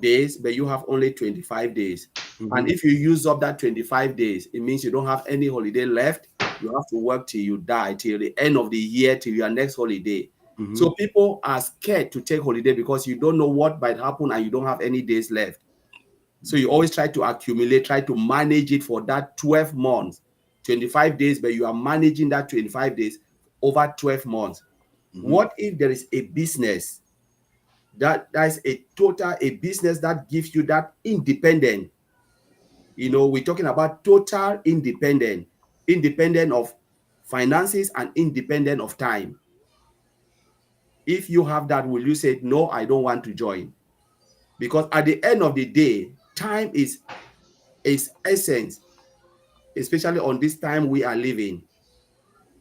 days, but you have only 25 days. And if you use up that 25 days, it means you don't have any holiday left. You have to work till you die, till the end of the year, till your next holiday. So people are scared to take holiday because you don't know what might happen and you don't have any days left. So you always try to accumulate, try to manage it for that 12 months, 25 days, but you are managing that 25 days over 12 months. What if there is a business that's a business that gives you that independent? We're talking about total independent of finances and independent of time. If you have that, will you say, no, I don't want to join? Because at the end of the day, time is essence, especially on this time we are living.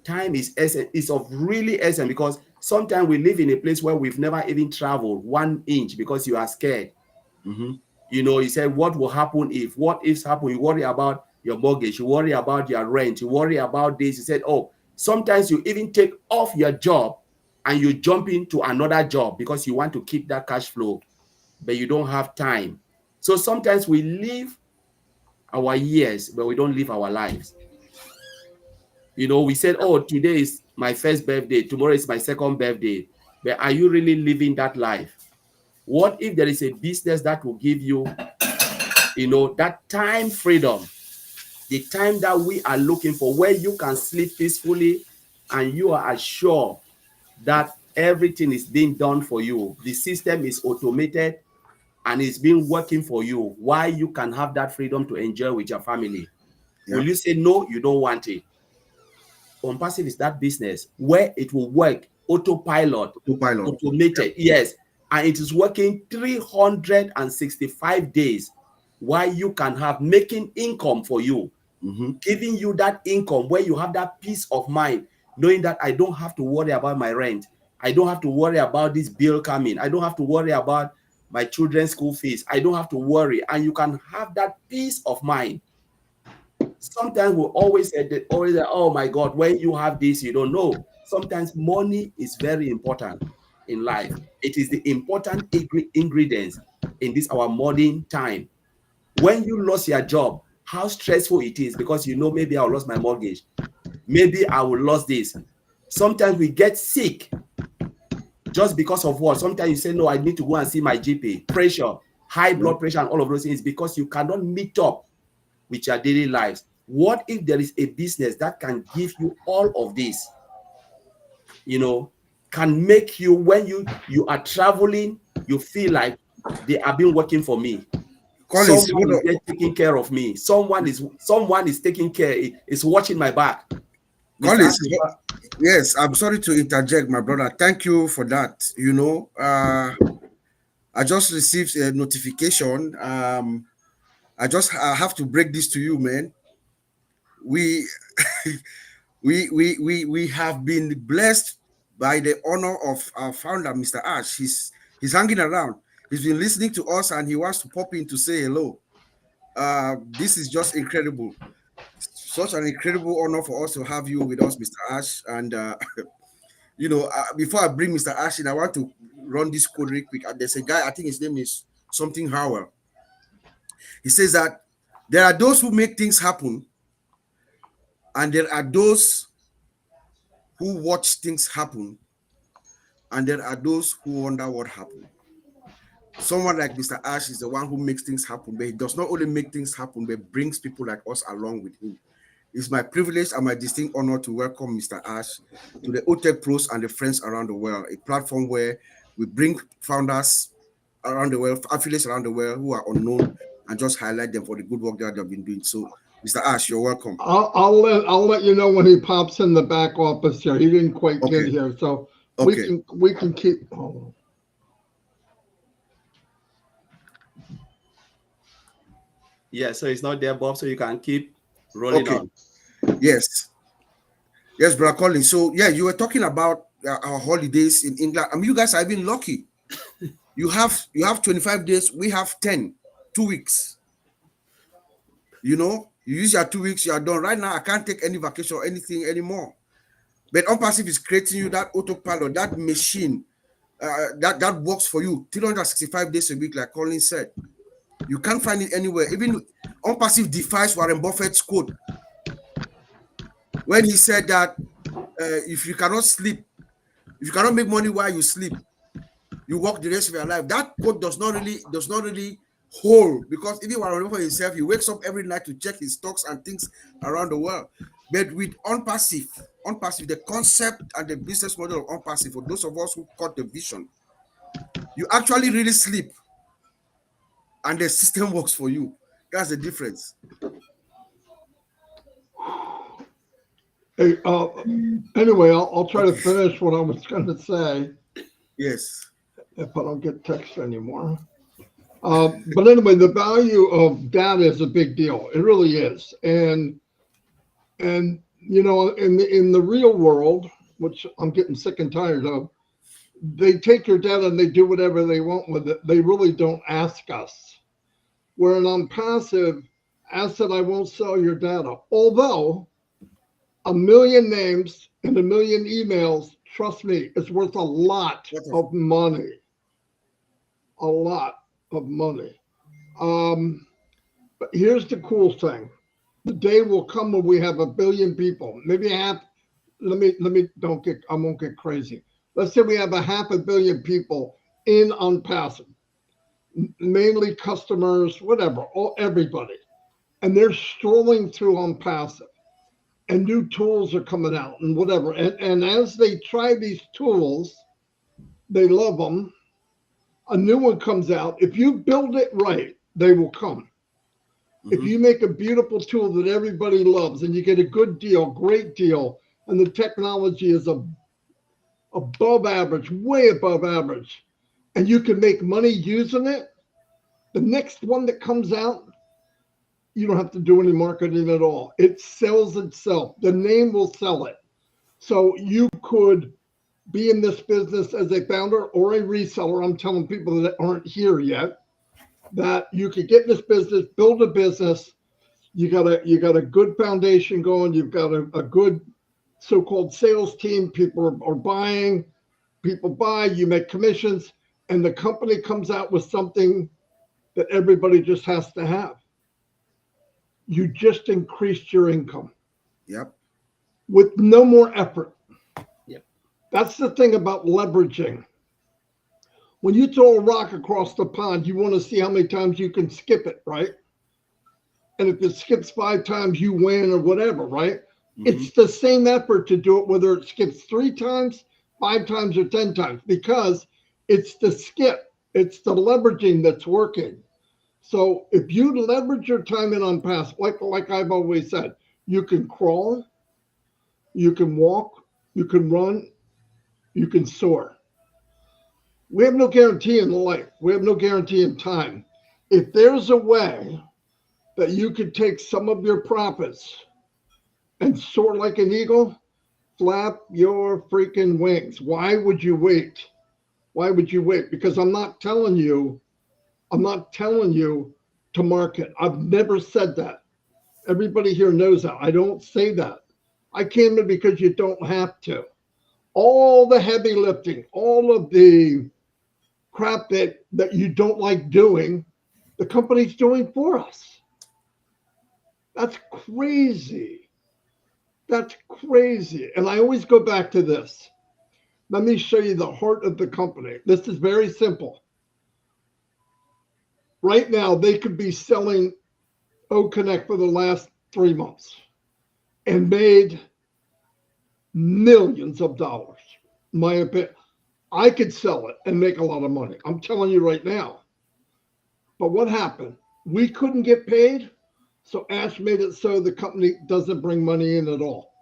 Time is essence, is of really essence, because sometimes we live in a place where we've never even traveled 1 inch because you are scared. You said, what will happen if? What ifs happen? You worry about your mortgage, you worry about your rent, you worry about this. You said, oh, sometimes you even take off your job and you jump into another job because you want to keep that cash flow, but you don't have time. So sometimes we live our years, but we don't live our lives. We said, oh, today is my first birthday, tomorrow is my second birthday, but are you really living that life? What if there is a business that will give you, that time freedom, the time that we are looking for, where you can sleep peacefully and you are assured that everything is being done for you. The system is automated and it's been working for you, why you can have that freedom to enjoy with your family. Will you say, no, you don't want it? ONPASSIVE is that business where it will work autopilot. Automated, yes. And it is working 365 days while you can have making income for you, giving you that income where you have that peace of mind, knowing that I don't have to worry about my rent. I don't have to worry about this bill coming. I don't have to worry about my children's school fees. I don't have to worry. And you can have that peace of mind. Sometimes we always say, oh my God, when you have this, you don't know. Sometimes money is very important in life. It is the important ingredients in this our modern time. When you lost your job, how stressful it is, because you know, maybe I'll lose my mortgage, maybe I will lose this. Sometimes we get sick just because of what? Sometimes you say, no, I need to go and see my GP. Pressure, high blood pressure, and all of those things, because you cannot meet up with your daily lives. What if there is a business that can give you all of this? You know, can make you, when you are traveling, you feel like they have been working for me. Collins, Someone hold is on. there taking care of me. Someone is taking care, is watching my back. Mr. Collins, Ashley, yes, I'm sorry to interject, my brother. Thank you for that. You know, I just received a notification. I have to break this to you, man. We we have been blessed by the honor of our founder, Mr. Ash. He's hanging around. He's been listening to us, and he wants to pop in to say hello. This is just incredible. Such an incredible honor for us to have you with us, Mr. Ash. And before I bring Mr. Ash in, I want to run this code real quick. There's a guy, I think his name is something Howell. He says that there are those who make things happen, and there are those who watch things happen, and there are those who wonder what happened. Someone like Mr. Ash is the one who makes things happen, but he does not only make things happen, but brings people like us along with him. It's my privilege and my distinct honor to welcome Mr. Ash to the Otech Pros and the Friends Around the World, a platform where we bring founders around the world, affiliates around the world who are unknown, and just highlight them for the good work that they've been doing. So, Mr. Ash, you're welcome. I'll let you know when he pops in the back office here. He didn't quite get here, so Okay. we can keep. Oh. yeah, so it's not there, Bob, so you can keep rolling on. Yes, Brother Colin. So yeah, you were talking about our holidays in England. I mean, you guys are even lucky. You have 25 days. We have 10, 2 weeks. You know, you use your 2 weeks. You are done. Right now, I can't take any vacation or anything anymore. But ONPASSIVE is creating you that autopilot, that machine that works for you 365 days a week, like Colin said. You can't find it anywhere. Even ONPASSIVE defies Warren Buffett's quote when he said that if you cannot sleep, if you cannot make money while you sleep, you work the rest of your life. That quote does not really hold, because even Warren Buffett himself, he wakes up every night to check his stocks and things around the world. But with ONPASSIVE, the concept and the business model of ONPASSIVE, for those of us who caught the vision, you actually really sleep, and the system works for you. That's the difference. Hey, anyway, I'll try to finish what I was going to say. Yes. If I don't get text anymore. But anyway, the value of data is a big deal. It really is. And you know, in the real world, which I'm getting sick and tired of, they take your data and they do whatever they want with it. They really don't ask us. Where in ONPASSIVE, Ash said, I won't sell your data. Although 1 million names and 1 million emails, trust me, it's worth a lot of money. A lot of money. But here's the cool thing. The day will come when we have 1 billion people. Maybe half, let me I won't get crazy. Let's say we have 500 million people in ONPASSIVE, mainly customers, whatever, everybody. And they're strolling through ONPASSIVE, and new tools are coming out and whatever. And as they try these tools, they love them. A new one comes out. If you build it right, they will come. If you make a beautiful tool that everybody loves and you get a good deal, great deal, and the technology is above average, way above average, and you can make money using it, the next one that comes out, you don't have to do any marketing at all. It sells itself. The name will sell it. So you could be in this business as a founder or a reseller. I'm telling people that aren't here yet that you could get in this business, build a business. You got a good foundation going. You've got a good so-called sales team. People are buying. People buy. You make commissions, and the company comes out with something that everybody just has to have. You just increased your income Yep. with no more effort. Yep. That's the thing about leveraging. When you throw a rock across the pond, you want to see how many times you can skip it, right? And if it skips 5 times, you win or whatever, right? It's the same effort to do it, whether it skips 3 times, 5 times, or 10 times, because it's the skip, it's the leveraging that's working. So if you leverage your time in ONPASSIVE, like I've always said, you can crawl, you can walk, you can run, you can soar. We have no guarantee in life. We have no guarantee in time. If there's a way that you could take some of your profits and soar like an eagle, flap your freaking wings. Why would you wait? Why would you wait? Because I'm not telling you to market. I've never said that. Everybody here knows that. I don't say that. I came in because you don't have to. All the heavy lifting, all of the crap that you don't like doing, the company's doing for us. That's crazy. That's crazy. And I always go back to this. Let me show you the heart of the company. This is very simple. Right now, they could be selling OConnect for the last 3 months and made millions of dollars. My opinion, I could sell it and make a lot of money. I'm telling you right now. But what happened? We couldn't get paid, so Ash made it so the company doesn't bring money in at all.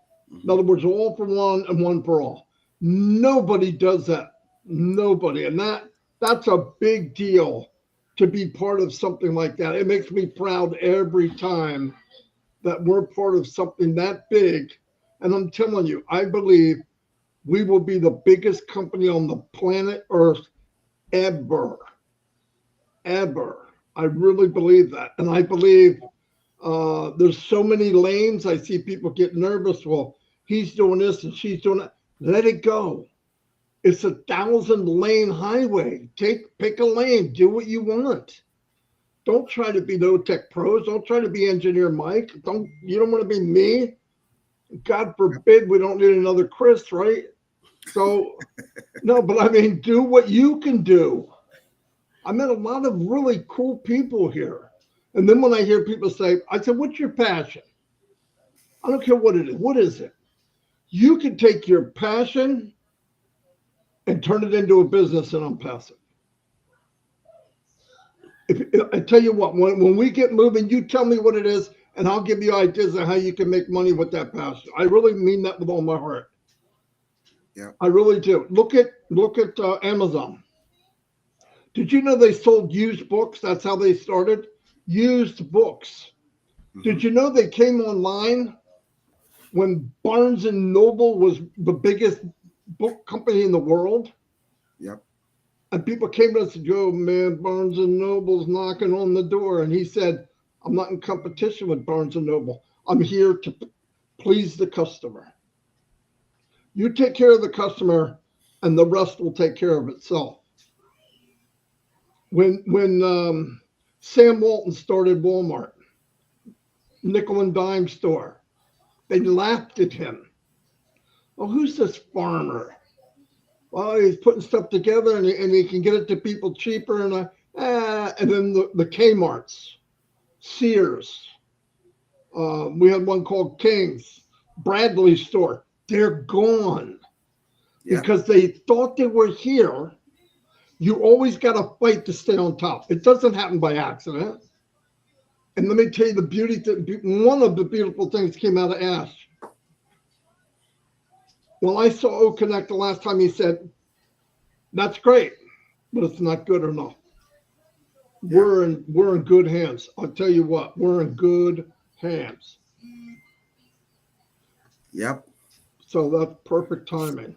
In other words, all for one and one for all. Nobody does that. Nobody. And that's a big deal to be part of something like that. It makes me proud every time that we're part of something that big. And I'm telling you, I believe we will be the biggest company on the planet Earth ever. Ever. I really believe that. And I believe there's so many lanes. I see people get nervous. Well, he's doing this and she's doing that. Let it go. It's a 1,000-lane highway. Pick a lane. Do what you want. Don't try to be the Otech Pros. Don't try to be Engineer Mike. You don't want to be me. God forbid we don't need another Chris, right? So, no, but I mean, do what you can do. I met a lot of really cool people here. And then when I hear people say, I said, what's your passion? I don't care what it is. What is it? You can take your passion and turn it into a business in ONPASSIVE. I tell you what, when we get moving, you tell me what it is, and I'll give you ideas of how you can make money with that passion. I really mean that with all my heart. Yeah. I really do. Look at Amazon. Did you know they sold used books? That's how they started. Used books. Did you know they came online when Barnes and Noble was the biggest book company in the world? Yep. And people came to us and said, "Oh man, Barnes and Noble's knocking on the door." And he said, "I'm not in competition with Barnes and Noble. I'm here to please the customer. You take care of the customer, and the rest will take care of itself." When Sam Walton started Walmart, nickel and dime store, they laughed at him. "Oh, who's this farmer? Well, he's putting stuff together and he can get it to people cheaper." And then the Kmart's, Sears, we had one called King's, Bradley store. They're gone because they thought they were here. You always got to fight to stay on top. It doesn't happen by accident. And let me tell you one of the beautiful things came out of Ash. When I saw OConnect the last time, he said, "That's great, but it's not good enough." Yeah. We're in good hands. I'll tell you what, we're in good hands. Yep. So that's perfect timing.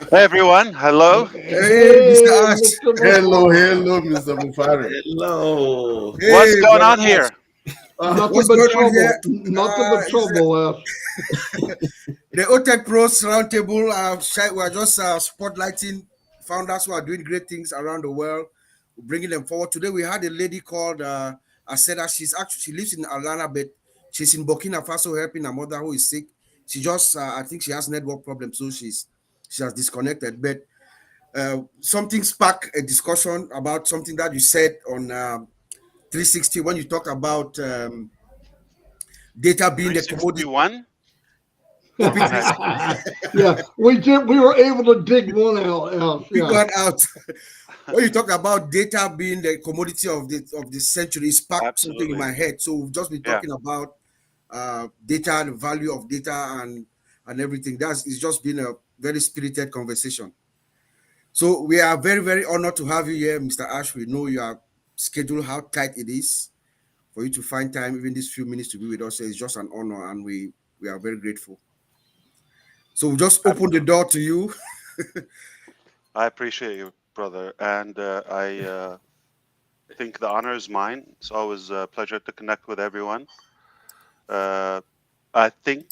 Hey everyone, hello. Hey, Mr. Ash. Hello, Mr. Mufari. Hello. Hey, What's going brother on here? Nothing what's but going on trouble. here? Nothing but trouble, Ash. The Otech Pros Roundtable. We are just spotlighting founders who are doing great things around the world. bringing them forward. Today we had a lady called Aseda. She's actually she lives in Atlanta, but she's in Burkina Faso helping her mother who is sick. She just I think she has network problems, so she has disconnected. But something sparked a discussion about something that you said on 360 when you talked about data being the commodity. 361. Copy Can I? 360. Yeah, we did. We were able to dig one out. We Yeah. got out. When you talk about data being the commodity of the century, it sparked something in Absolutely. my head. So we've just been Yeah. talking about data, the value of data, and everything. It's just been a very spirited conversation. So we are very very honored to have you here, Mr. Ash. We know your schedule, how tight it is for you to find time, even these few minutes to be with us. So it's just an honor, and we are very grateful. So we just open the Absolutely. door to you. I appreciate you, brother, and I think the honor is mine. It's always a pleasure to connect with everyone. Uh, I think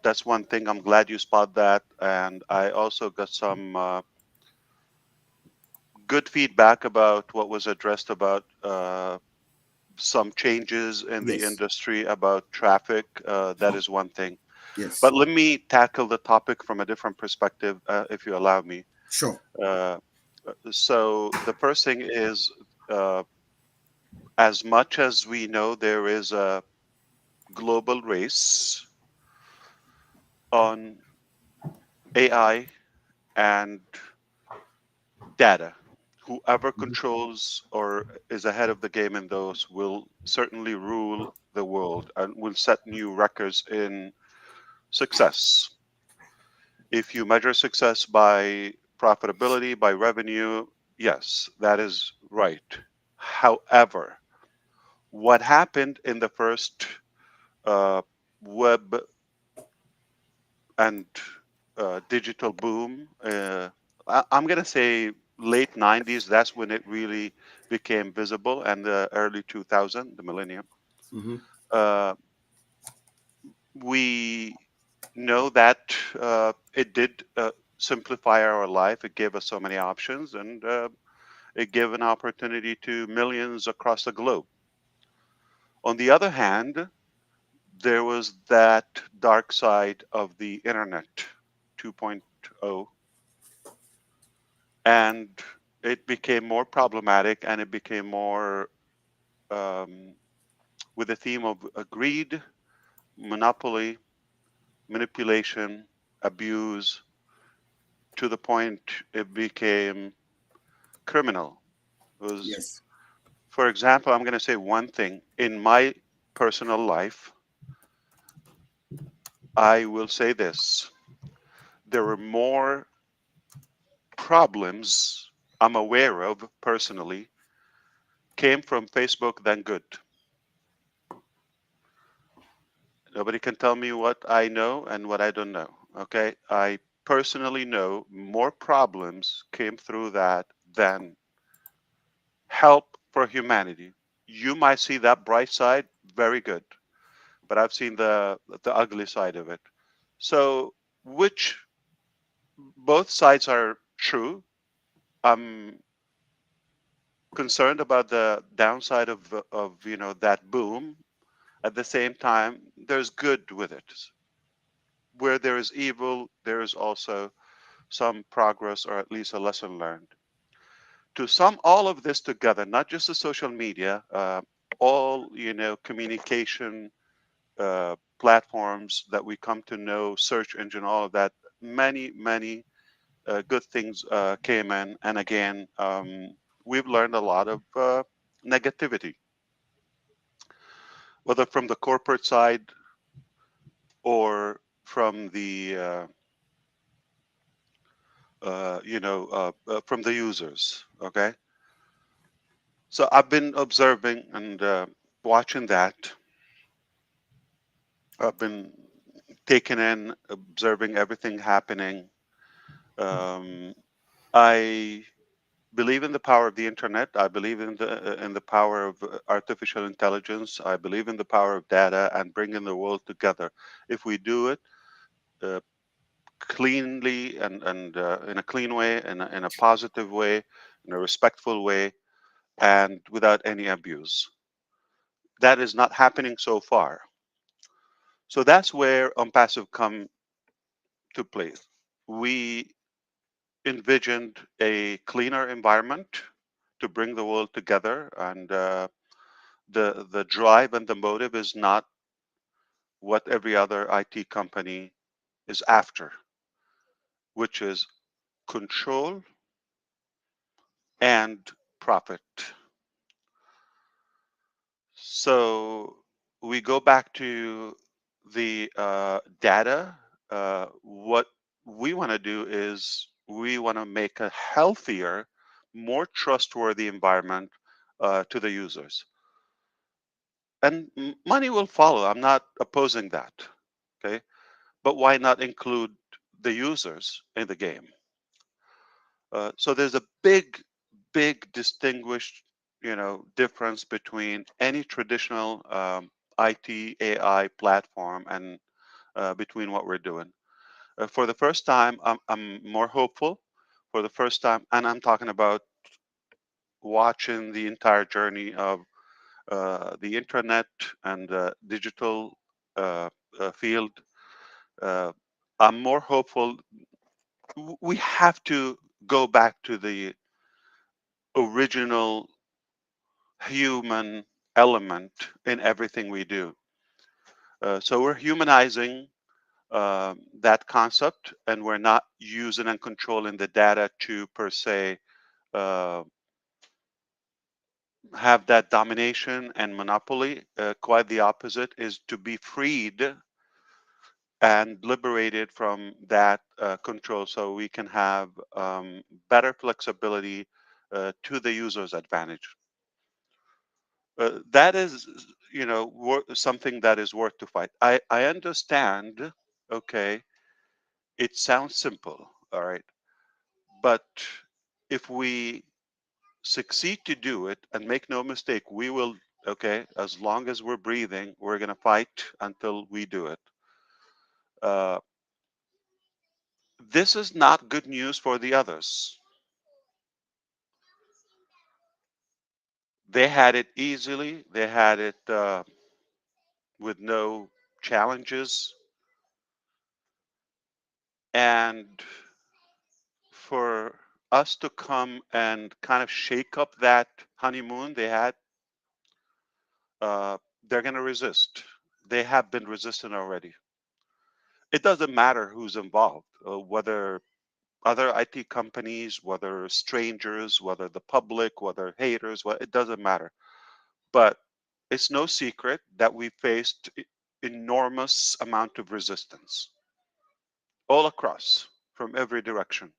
that's one thing. I'm glad you spot that, and I also got some good feedback about what was addressed about some changes in the Yes, industry about traffic. That is one thing. yes, But let me tackle the topic from a different perspective, if you allow me. sure. Uh, so the first thing is, uh, as much as we know, there is a global race on AI and data. Whoever Mhm. controls or is ahead of the game in those will certainly rule the world and will set new records in success. If you measure success by profitability, by revenue, yes, that is right. However, what happened in the first uh, web and digital boom, I'm going to say late 90s, that's when it really became visible, and the early 2000, the millennium. Mhm. Uh, we know that it did simplify our life. It gave us so many options, and it gave an opportunity to millions across the globe. On the other hand, there was that dark side of the internet 2.0, and it became more problematic, and it became more um, with the theme of greed, monopoly, manipulation, abuse, to the point it became criminal. It was, Yes. for example, I'm going to say one thing. In my personal life, I will say this: there were more problems I'm aware of personally came from Facebook than good. Nobody can tell me what I know and what I don't know. Okay. I personally know more problems came through that than help for humanity. You might see that bright side, very good, but I've seen the ugly side of it. So, which both sides are true. I'm concerned about the downside of that boom. At the same time, there's good with it. Where there is evil, there is also some progress or at least a lesson learned. To sum all of this together, not just the social media, all communication platforms that we come to know, search engine, all of that, many good things came in, and again, we've learned a lot of negativity, whether from the corporate side or from the from the users. Okay, so I've been observing and watching that. I've been taking in, observing everything happening. Um, I believe in the power of the internet. I believe in the power of artificial intelligence. I believe in the power of data and bringing the world together. If we do it, uh, cleanly and in a clean way, in a positive way, in a respectful way, and without any abuse. That is not happening so far. So that's where ONPASSIVE come to play. We envisioned a cleaner environment to bring the world together, and the drive and the motive is not what every other IT company is after, which is control and profit. So we go back to the data. What we want to do is we want to make a healthier, more trustworthy environment to the users. And money will follow. I'm not opposing that. Okay. But why not include the users in the game? So there's a big distinguished, difference between any traditional IT AI platform and between what we're doing. For the first time, I'm more hopeful. For the first time, and I'm talking about watching the entire journey of the internet and the digital uh, field. Uh, I'm more hopeful. We have to go back to the original human element in everything we do. So we're humanizing that concept, and we're not using and controlling the data to per se uh, have that domination and monopoly. Quite the opposite is to be freed and liberated from that control, so we can have better flexibility to the user's advantage. That is, something that is worth to fight. I understand. Okay, it sounds simple, all right, but if we succeed to do it, and make no mistake, we will. Okay, as long as we're breathing, we're gonna fight until we do it. Uh, this is not good news for the others. They had it easily. They had it with no challenges, and for us to come and kind of shake up that honeymoon they had, they're going to resist. They have been resistant already. It doesn't matter who's involved, whether other IT companies, whether strangers, whether the public, whether haters, it doesn't matter. But it's no secret that we faced enormous amount of resistance all across from every direction.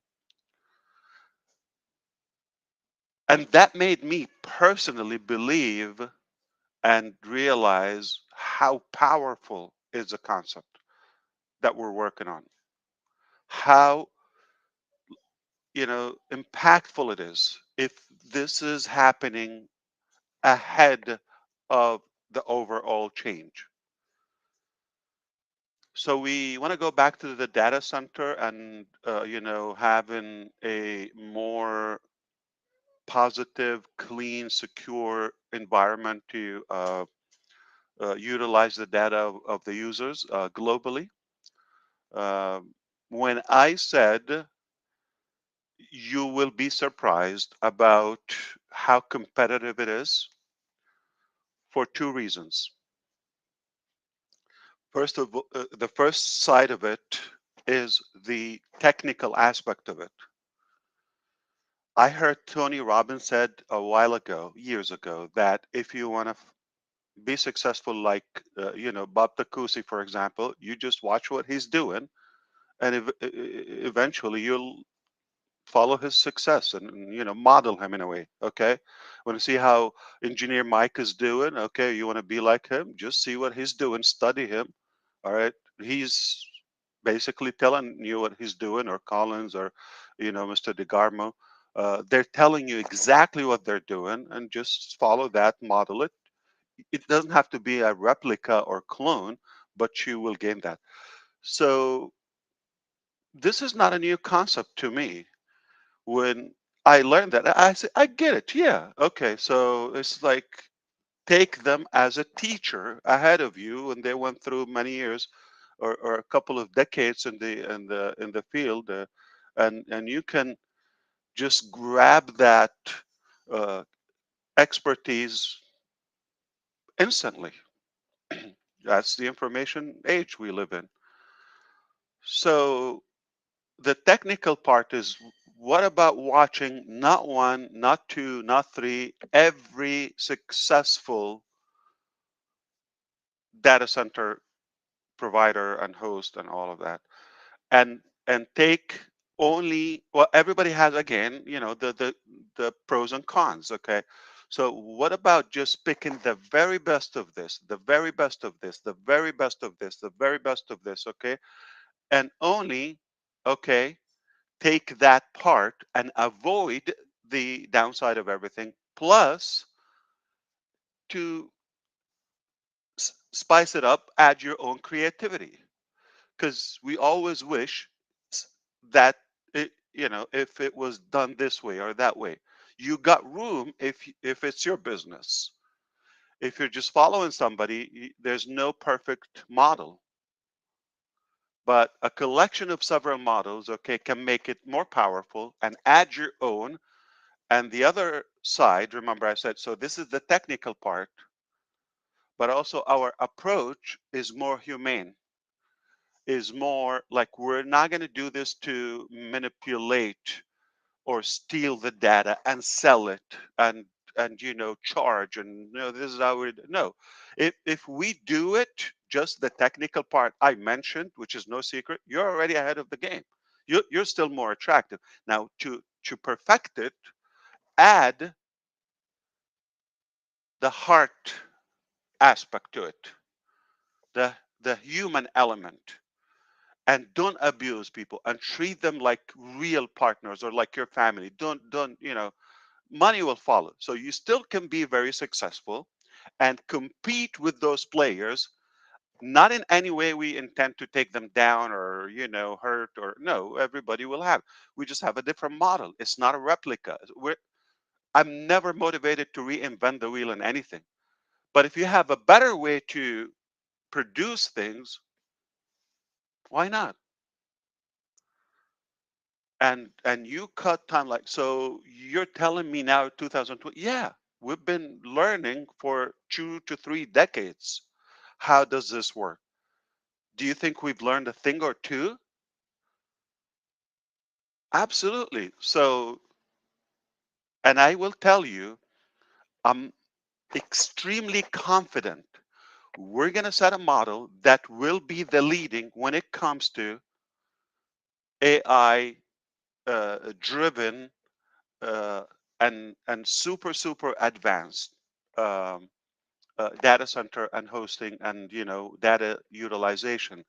And that made me personally believe and realize how powerful is the concept that we're working on, how impactful it is if this is happening ahead of the overall change. So we want to go back to the data center and having a more positive, clean, secure environment to utilize the data of the users globally. When I said you will be surprised about how competitive it is, for two reasons. First of all, the first side of it is the technical aspect of it. I heard Tony Robbins said a while ago, years ago, that if you want to be successful, like Bob Takusi, for example, you just watch what he's doing, and eventually you'll follow his success and model him in a way. Okay, want to see how engineer Mike is doing? Okay, you want to be like him? Just see what he's doing, study him. All right, he's basically telling you what he's doing, or Collins, or Mr. DeGarmo. They're telling you exactly what they're doing, and just follow that, model it. It doesn't have to be a replica or clone, but you will gain that. So this is not a new concept to me. When I learned that, I said, I get it. Yeah. Okay. So it's like take them as a teacher ahead of you, and they went through many years or a couple of decades in the field, and you can just grab that uh, expertise instantly. That's the information age we live in. So the technical part is, what about watching not one, not two, not three, every successful data center provider and host and all of that, and take only, well, everybody has, again, the pros and cons. Okay, so what about just picking the very best of this, the very best of this, the very best of this, the very best of this? Okay, and only, okay, take that part and avoid the downside of everything, plus to spice it up, add your own creativity, because we always wish that if it was done this way or that way. You got room if it's your business. If you're just following somebody, there's no perfect model, but a collection of several models, okay, can make it more powerful and add your own. And the other side, remember I said, so this is the technical part, but also our approach is more humane, is more like, we're not going to do this to manipulate or steal the data and sell it and charge, and this is how we no. If we do it, just the technical part I mentioned, which is no secret, you're already ahead of the game. You're still more attractive. Now, to perfect it, add the heart aspect to it, the human element, and don't abuse people and treat them like real partners or like your family. Don't money will follow. So you still can be very successful and compete with those players. Not in any way we intend to take them down or hurt, or no. Everybody will have. We just have a different model. It's not a replica. I'm never motivated to reinvent the wheel in anything. But if you have a better way to produce things, why not? And you cut time, like, so you're telling me now 2020, yeah, we've been learning for 2 to 3 decades. How does this work? Do you think we've learned a thing or two? Absolutely. So, and I will tell you, I'm extremely confident we're going to set a model that will be the leading when it comes to AI driven uh, and super advanced um, data center and hosting and data utilization.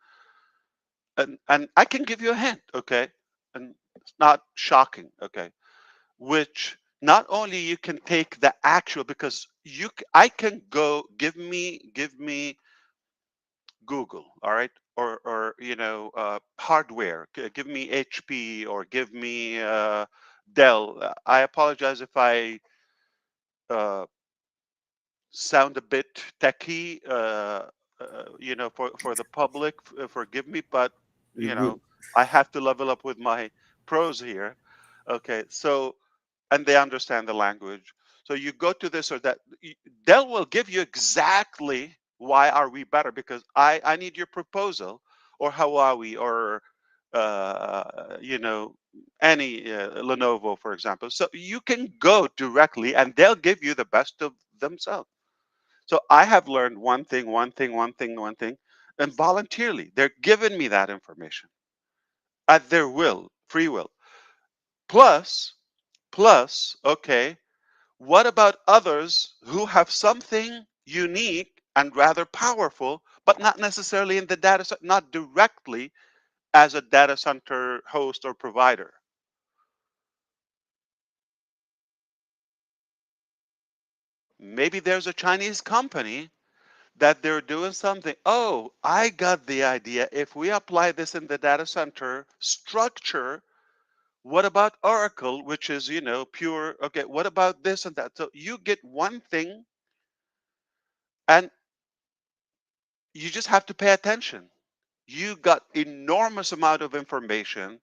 And I can give you a hint, okay? And it's not shocking, okay? Which not only you can take the actual, because I can go, give me Google, all right, or hardware, give me HP or give me Dell. I apologize if I uh, sound a bit techy, for the public. Forgive me, but You're you good. know, I have to level up with my pros here. Okay, so, and they understand the language. So you go to this or that. Dell will give you exactly why are we better, because I need your proposal, or Huawei, or any Lenovo, for example. So you can go directly, and they'll give you the best of themselves. So I have learned one thing, and voluntarily, they're giving me that information at their will, free will. Plus, okay, what about others who have something unique and rather powerful, but not necessarily in the data center, not directly as a data center host or provider? Maybe there's a Chinese company that they're doing something. Oh, I got the idea. If we apply this in the data center structure, what about Oracle, which is, pure? Okay, what about this and that? So you get one thing and you just have to pay attention. You got enormous amount of information,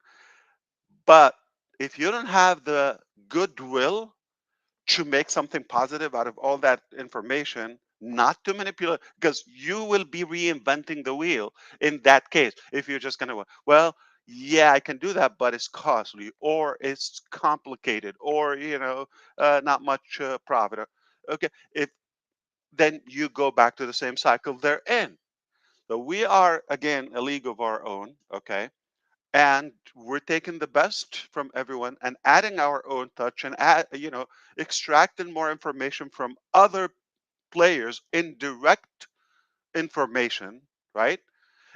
but if you don't have the goodwill to make something positive out of all that information, not to manipulate, because you will be reinventing the wheel in that case. If you're just going to, well, yeah, I can do that, but it's costly or it's complicated or, not much profit. Okay. If then you go back to the same cycle they're in. So we are, again, a league of our own. Okay. And we're taking the best from everyone and adding our own touch and extracting more information from other players in direct information, right?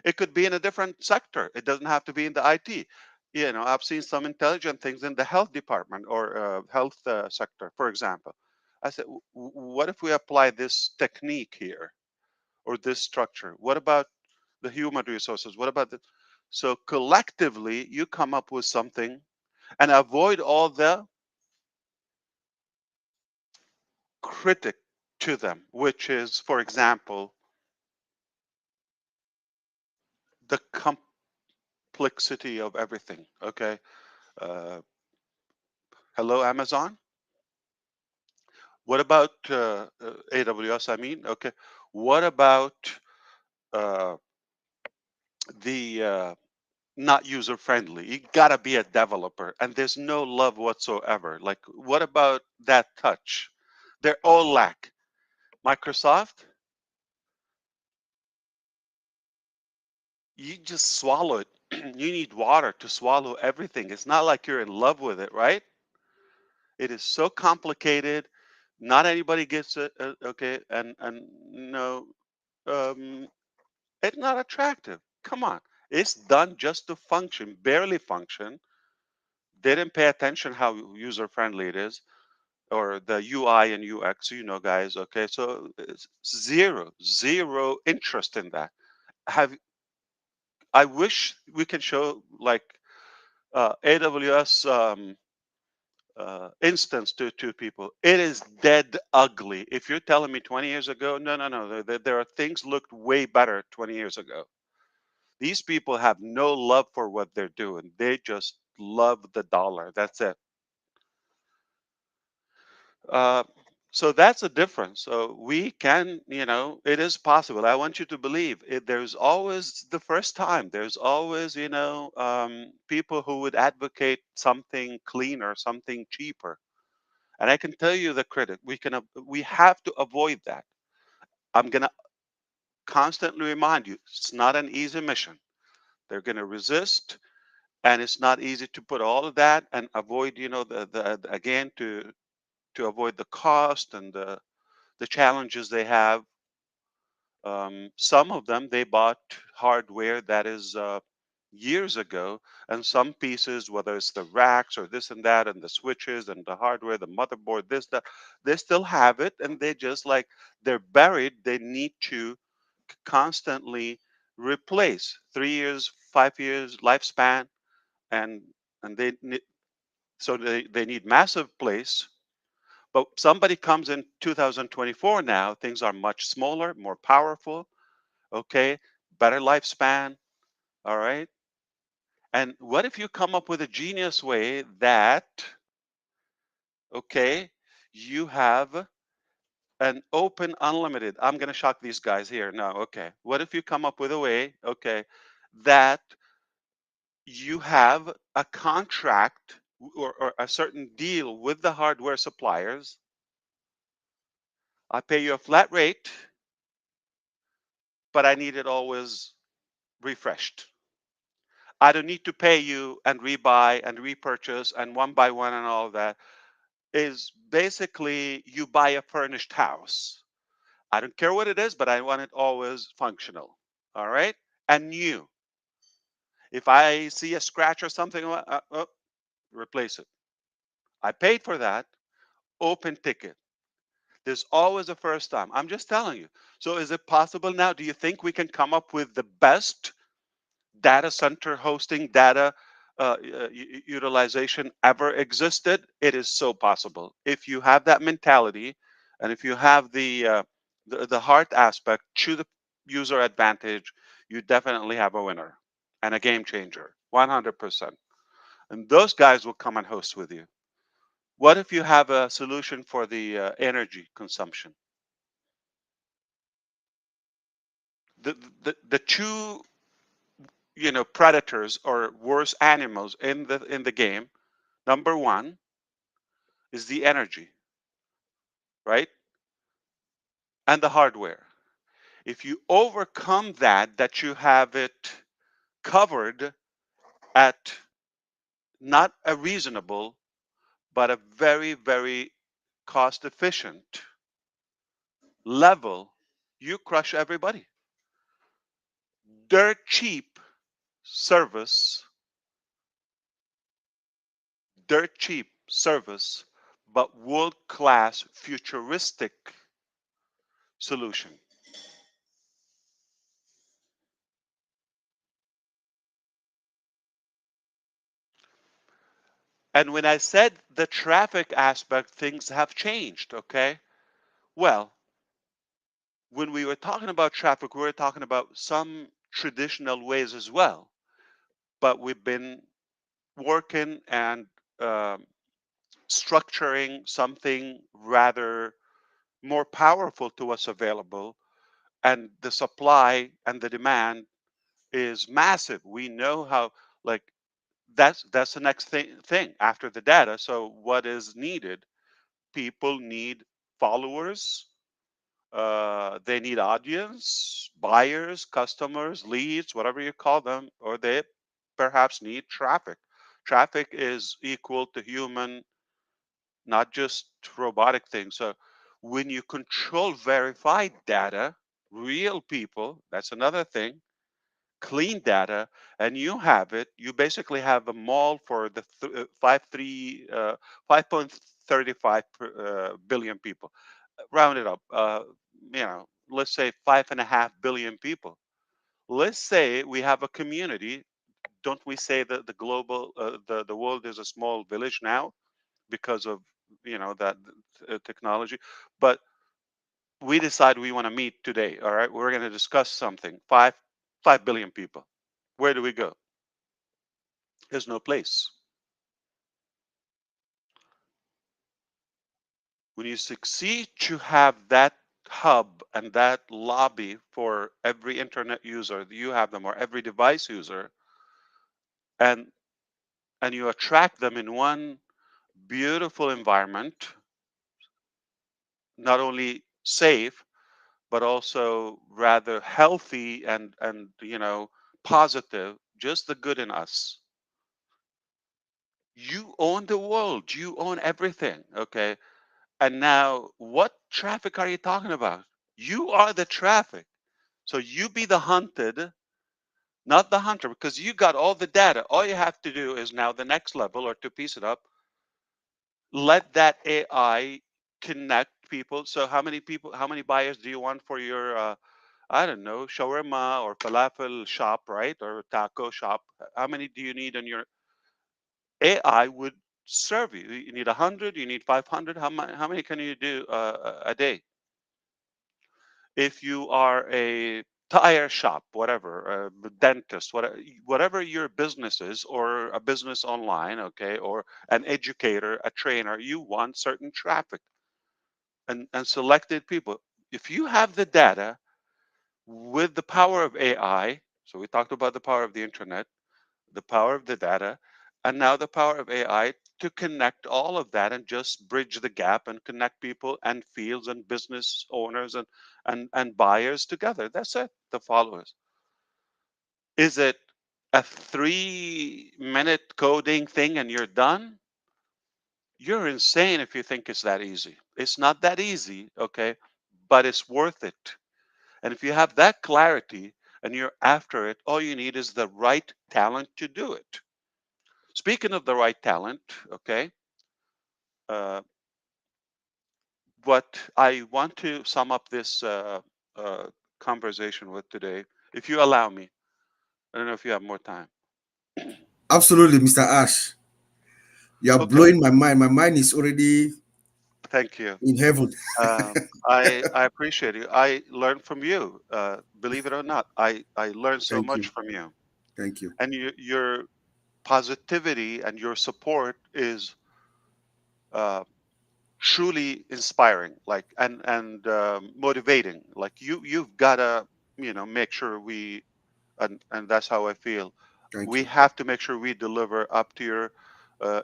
It could be in a different sector. It doesn't have to be in the IT. I've seen some intelligent things in the health department or health sector, for example. I said, what if we apply this technique here or this structure? What about the human resources? What about the so collectively you come up with something and avoid all the critic to them, which is, for example, the complexity of everything. Okay. Uh, hello, Amazon. What about AWS? I mean, okay. What about uh, the not user friendly? You gotta be a developer, and there's no love whatsoever. Like, what about that touch? They're all lack. Microsoft, you just swallow it. You need water to swallow everything. It's not like you're in love with it, right? It is so complicated. Not anybody gets it. Okay, and no, um, it's not attractive. Come on, it's done just to function, barely function. They didn't pay attention how user friendly it is, or the UI and UX. Guys. Okay, so it's zero interest in that. Have I wish we can show like AWS instance to people. It is dead ugly. If you're telling me 20 years ago, no, there are things looked way better 20 years ago. These people have no love for what they're doing. They just love the dollar. That's it. Uh, so that's a difference. So we can, it is possible. I want you to believe it. There's always the first time. There's always, people who would advocate something cleaner, something cheaper. And I can tell you the critic. We have to avoid that. I'm gonna constantly remind you, it's not an easy mission. They're gonna resist, and it's not easy to put all of that and avoid, again to avoid the cost and the challenges they have. Some of them they bought hardware that is years ago, and some pieces, whether it's the racks or this and that, and the switches and the hardware, the motherboard, this, that, they still have it, and they just like they're buried. They need to constantly replace 3 years, 5 years lifespan, and they need massive place. But somebody comes in 2024 now, things are much smaller, more powerful, okay, better lifespan, all right. And what if you come up with a genius way that, okay, you have an open unlimited, I'm going to shock these guys here. No, okay. What if you come up with a way, okay, that you have a contract or a certain deal with the hardware suppliers? I pay you a flat rate, but I need it always refreshed. I don't need to pay you and rebuy and repurchase and one by one and all of that. Is basically you buy a furnished house. I don't care what it is, but I want it always functional. All right. And new. If I see a scratch or something, replace it. I paid for that. Open ticket. There's always a first time. I'm just telling you. So is it possible now? Do you think we can come up with the best data center hosting data utilization ever existed? It is so possible. If you have that mentality, and if you have the heart aspect to the user advantage, you definitely have a winner and a game changer, 100%. And those guys will come and host with you. What if you have a solution for the energy consumption? The two predators or worse animals in the game, number one is the energy, right? And the hardware. If you overcome that you have it covered at not a reasonable but a very, very cost efficient level, you crush everybody. Dirt cheap service, dirt cheap service, but world class futuristic solution. And when I said the traffic aspect, things have changed, okay? Well, when we were talking about traffic, we were talking about some traditional ways as well. But we've been working and um structuring something rather more powerful to us available. And the supply and the demand is massive. We know how, like, that's the next thing after the data. So what is needed? People need followers, they need audience, buyers, customers, leads, whatever you call them, or they perhaps need traffic. Traffic is equal to human, not just robotic things. So when you control verified data, real people, that's another thing, clean data, and you have it, you basically have a mall for the 5.35 billion people. Round it up, let's say 5.5 billion people. Let's say we have a community. Don't we say that the world is a small village now because of that technology? But we decide we want to meet today. All right, we're going to discuss something. 5 billion people. Where do we go? There's no place. When you succeed to have that hub and that lobby for every internet user, you have them, or every device user, and you attract them in one beautiful environment, not only safe but also rather healthy and positive, just the good in us. You own the world, you own everything, okay? And now, what traffic are you talking about? You are the traffic. So you be the hunted, not the hunter, because you got all the data. All you have to do is now the next level, or to piece it up, let that AI connect people. So how many people, how many buyers do you want for your, I don't know, shawarma or falafel shop, right? Or taco shop? How many do you need in your AI would serve you? You need 100, you need 500. How many can you do a day? If you are a tire shop, whatever, a dentist, whatever your business is, or a business online, okay, or an educator, a trainer, you want certain traffic and selected people. If you have the data with the power of AI, so we talked about the power of the internet, the power of the data, and now the power of AI to connect all of that and just bridge the gap and connect people and fields and business owners and buyers together. That's it, the followers. Is it a 3-minute coding thing and you're done? You're insane if you think it's that easy. It's not that easy, okay? But it's worth it. And if you have that clarity and you're after it, all you need is the right talent to do it. Speaking of the right talent, okay, uh, what I want to sum up this uh, conversation with today, if you allow me. I don't know if you have more time. Absolutely, Mr. Ash. You are Okay, blowing my mind. My mind is already thank you. in heaven. I appreciate you. I learned from you. Believe it or not, I learned so Thank much you. from you, Thank you. and your positivity and your support is uh, truly inspiring, like and motivating. Like you've got to make sure we and that's how I feel. Thank We you. have to make sure we deliver up to your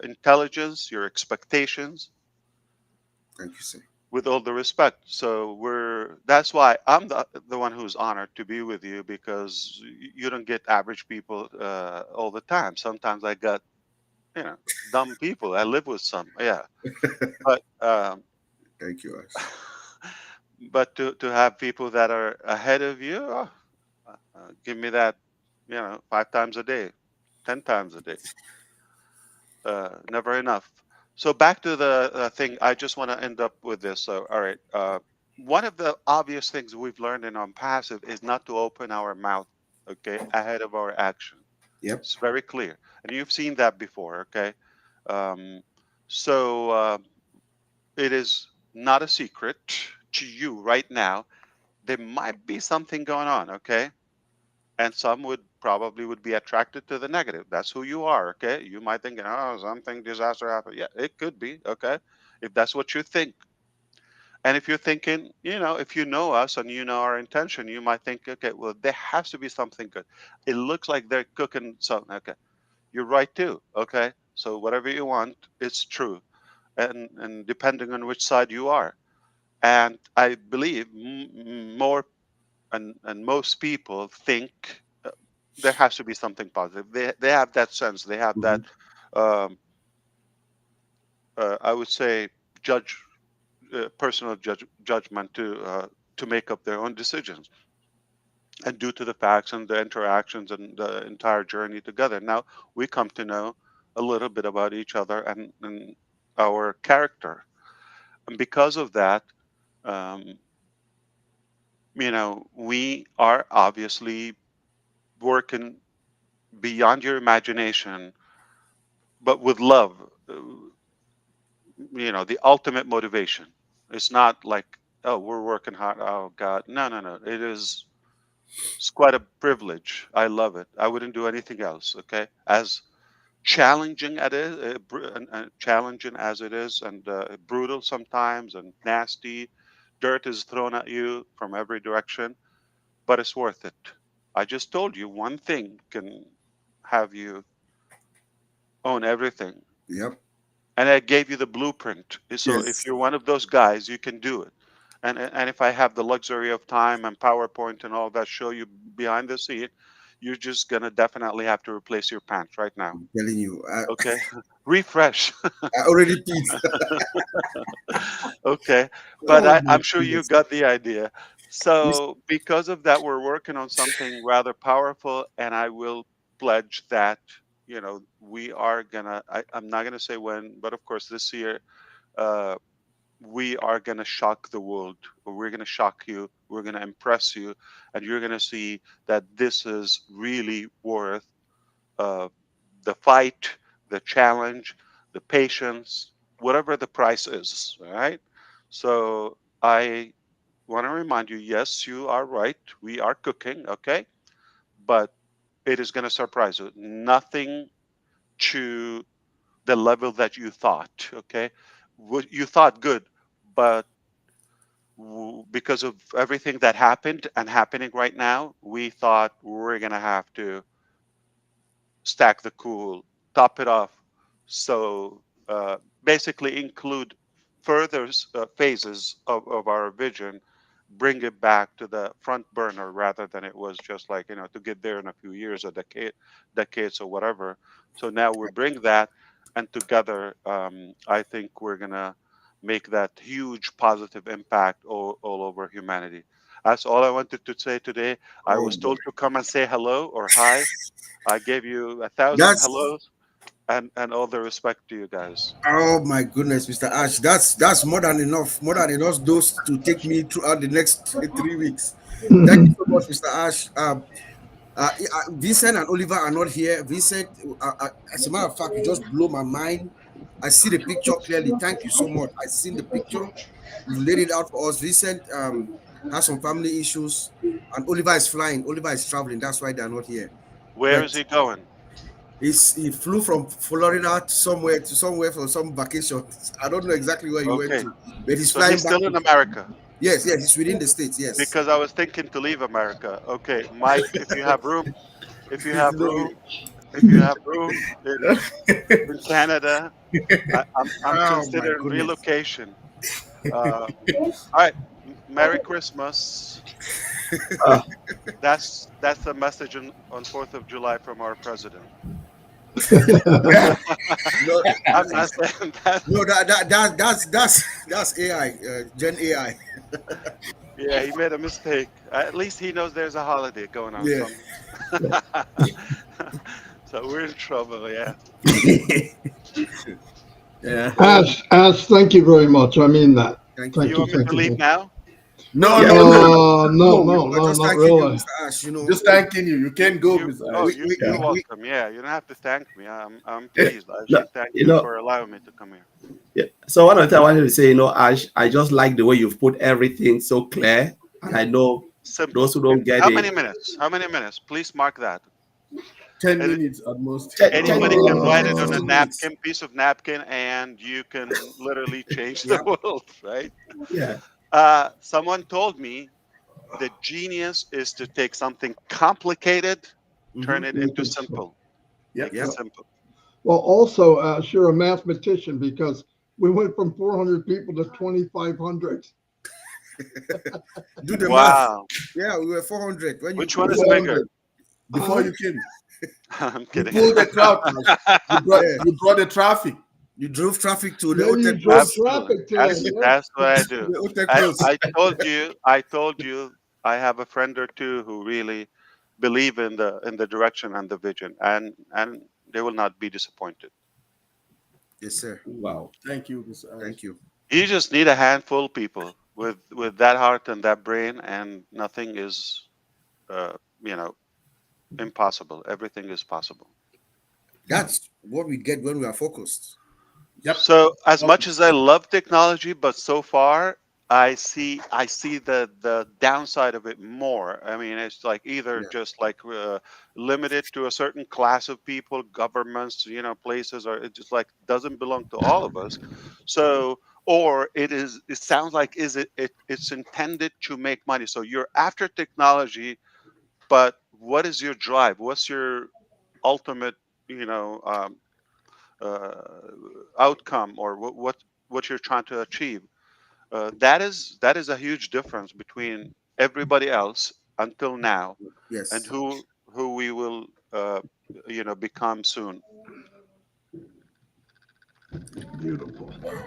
intelligence, your expectations, Thank you, sir. with all the respect. So that's why I'm the one who's honored to be with you, because you don't get average people all the time. Sometimes I got you know dumb people. I live with some, yeah, but Thank you, Ash. but to have people that are ahead of you, give me that, 5 times a day, 10 times a day, never enough. So back to the thing, I just want to end up with this. So, all right, one of the obvious things we've learned in on passive is not to open our mouth, okay, ahead of our action. Yep. It's very clear, and you've seen that before, okay. Um, so it is not a secret to you right now. There might be something going on, okay, and some would be attracted to the negative. That's who you are, okay. You might think, oh, something disaster happened. Yeah, it could be, okay, if that's what you think. And if you're thinking, if you know us and you know our intention, you might think, okay, well, there has to be something good. It looks like they're cooking something. Okay, you're right too, okay. So whatever you want, it's true, and depending on which side you are. And I believe more and most people think there has to be something positive. They have that sense. They have that. Mhm. Um, I would say judge personal judgment to make up their own decisions, and due to the facts and the interactions and the entire journey together. Now we come to know a little bit about each other and our character, and because of that, um, we are obviously working beyond your imagination, but with love. The ultimate motivation. It's not like, oh, we're working hard. Oh God, no, no, no. It's quite a privilege. I love it. I wouldn't do anything else. Okay, as challenging it is, challenging as it is, and brutal sometimes, and nasty. Dirt is thrown at you from every direction, but it's worth it. I just told you one thing can have you own everything, Yep. and I gave you the blueprint. So if Yes. you're one of those guys, you can do it. And if I have the luxury of time and PowerPoint and all that show you behind the scene, you're just gonna definitely have to replace your pants right now. I'm telling you. Okay, refresh. I already peed. Okay, but Oh my I'm sure you goodness. got the idea. Mis- So because of that, we're working on something rather powerful, and I will pledge that we are gonna. I'm not gonna say when, but of course this year. Uh, we are going to shock the world, or we're going to shock you, we're going to impress you, and you're going to see that this is really worth uh, the fight, the challenge, the patience, whatever the price is. All right. So I want to remind you, yes, you are right, we are cooking, okay, but it is going to surprise you. Nothing to the level that you thought, okay. What you thought good, but because of everything that happened and happening right now, we thought we were going to have to stack the cool, top it off. So basically, include further phases of our vision, bring it back to the front burner rather than it was just like, to get there in a few years, a decades or whatever. So now we bring that, and together, I think we're going to make that huge positive impact all over humanity. That's all I wanted to say today. I oh was boy. told to come and say hello or hi. I gave you 1,000 That's hellos. and all the respect to you guys. Oh my goodness, Mr. Ash, that's more than enough. More than enough dose to take me throughout the next 3 weeks. Thank you so much, Mr. Ash. Vincent and Oliver are not here. Vincent, as a matter of fact, you just blow my mind. I see the picture clearly. Thank you so much. I seen the picture. You laid it out for us. Vincent has some family issues, and Oliver is flying. Oliver is traveling. That's why they're not here. Where But is he going? he flew from Florida to somewhere for some vacation. I don't know exactly where he went Okay, to, but he's so he's flying back. still in America. Yes, yes, he's within the states. Yes. Because I was thinking to leave America. Okay, Mike, if you have room, if you have room, if you have room in Canada, I'm Oh my considering goodness. relocation. All right, Merry Christmas. Uh, That's the message on 4th of July from our president. No, I'm not saying that. no, that's AI, Gen AI. Yeah, he made a mistake. At least he knows there's a holiday going on Yeah. somewhere. So we're in trouble. Yeah. Yeah. Ash, thank you very much. I mean that. Thank Thank You you. you, want me thank to you. leave now? No, Yeah. no, no, No, no. We're just not thanking you, really. Mr. Ash. You know, Just thanking you. You can't go, You, Mr. oh, Ash. you're we welcome. Yeah, you don't have to thank me. I'm Yeah. pleased. I no, should thank you you know, for allowing me to come here. yeah. So one of the things I wanted to say, Ash, I just like the way you've put everything so clear, and I know those Simple. who don't get How it. many minutes? How many minutes? Please mark that. 10 Any- minutes at most. 10 Anybody minutes. can write 10 to it on a 15 minutes. napkin, piece of napkin, and you can literally change the Yeah. world, right? Yeah. Someone told me the genius is to take something complicated, turn it into simple. Yep. Make it Yeah. simple. Well, also, you're a mathematician because we went from 400 people to 2,500. Do the math. Wow. Yeah, we were 400 when you Which one put is it. 400 bigger? before you came. I'm You kidding. pulled the crowd, Ash. Yeah. You brought the traffic. You drove traffic to the Yeah, you Otech drove Pros. Absolutely. traffic to it. Yeah. That's what I do. The Otech I, Pros. I I told you I have a friend or two who really believe in the direction and the vision, and they will not be disappointed. Yes, sir. Wow. Thank you, Mr. Ash. Thank you. You just need a handful of people with that heart and that brain, and nothing is uh, you know impossible. Everything is possible. That's what we get when we are focused. Yep. So as much Focus. as I love technology, but so far I see the downside of it more. I mean, it's like either Yeah. just like limited to a certain class of people, governments, places, or it just like doesn't belong to all of us. So, or it sounds like it's intended to make money. So you're after technology, but what is your drive? What's your ultimate, you know, um, uh, outcome, or what you're trying to achieve? That is a huge difference between everybody else until now and Yes. who we will become soon. Beautiful. Wow.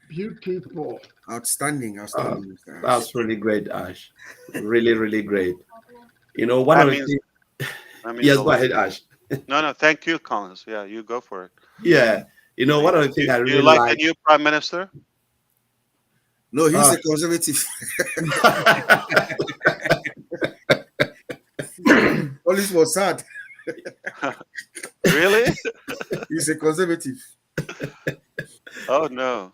Beautiful. Outstanding. Uh, Outstanding, Mr. Ash. that's really great, Ash. Really, really great. One That of the means things. that means Yes, a go lot. ahead, Ash. No, thank you, Collins. Yeah, you go for it. Yeah. Do One of the things I do you really like the like. new prime minister? No, he's Uh, a conservative. Police was sad. Really? He's a conservative. Oh no.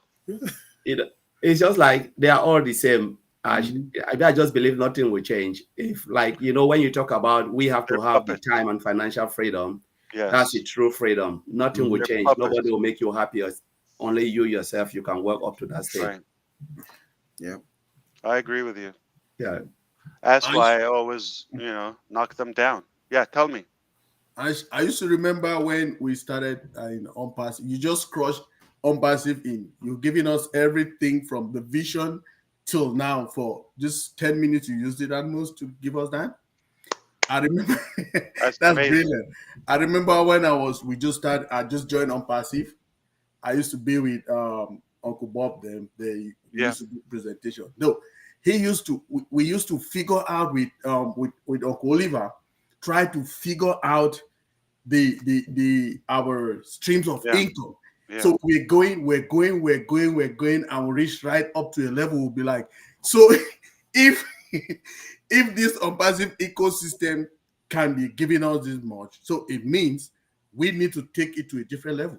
it, it's just like they are all the same. Ash. Mhm. I just believe nothing will change. If, when you talk about we have They're to have the puppets. time and financial freedom, that's the Yes. true freedom. Nothing will Mhm. They're change. Nobody puppets. will make you happy. Only you yourself, you can work up to that state. Right. Yeah. I agree with you. Yeah. That's I, why I always, knock them down. Yeah, tell me. I used to remember when we started in ONPASSIVE. You just crushed ONPASSIVE in. You're giving us everything from the vision till now for just 10 minutes. You used it at most to give us that. I remember. That's That's amazing. brilliant. I remember when we just started. I just joined ONPASSIVE. I used to be with Uncle Bob. Them they Yeah. used to do presentation. No, he used to. We used to figure out with Uncle Oliver, try to figure out the our streams of Yeah. income. Yeah. So we're going, and we reach right up to a level. We'll be like, so if if this unpassive ecosystem can be giving us this much, so it means we need to take it to a different level.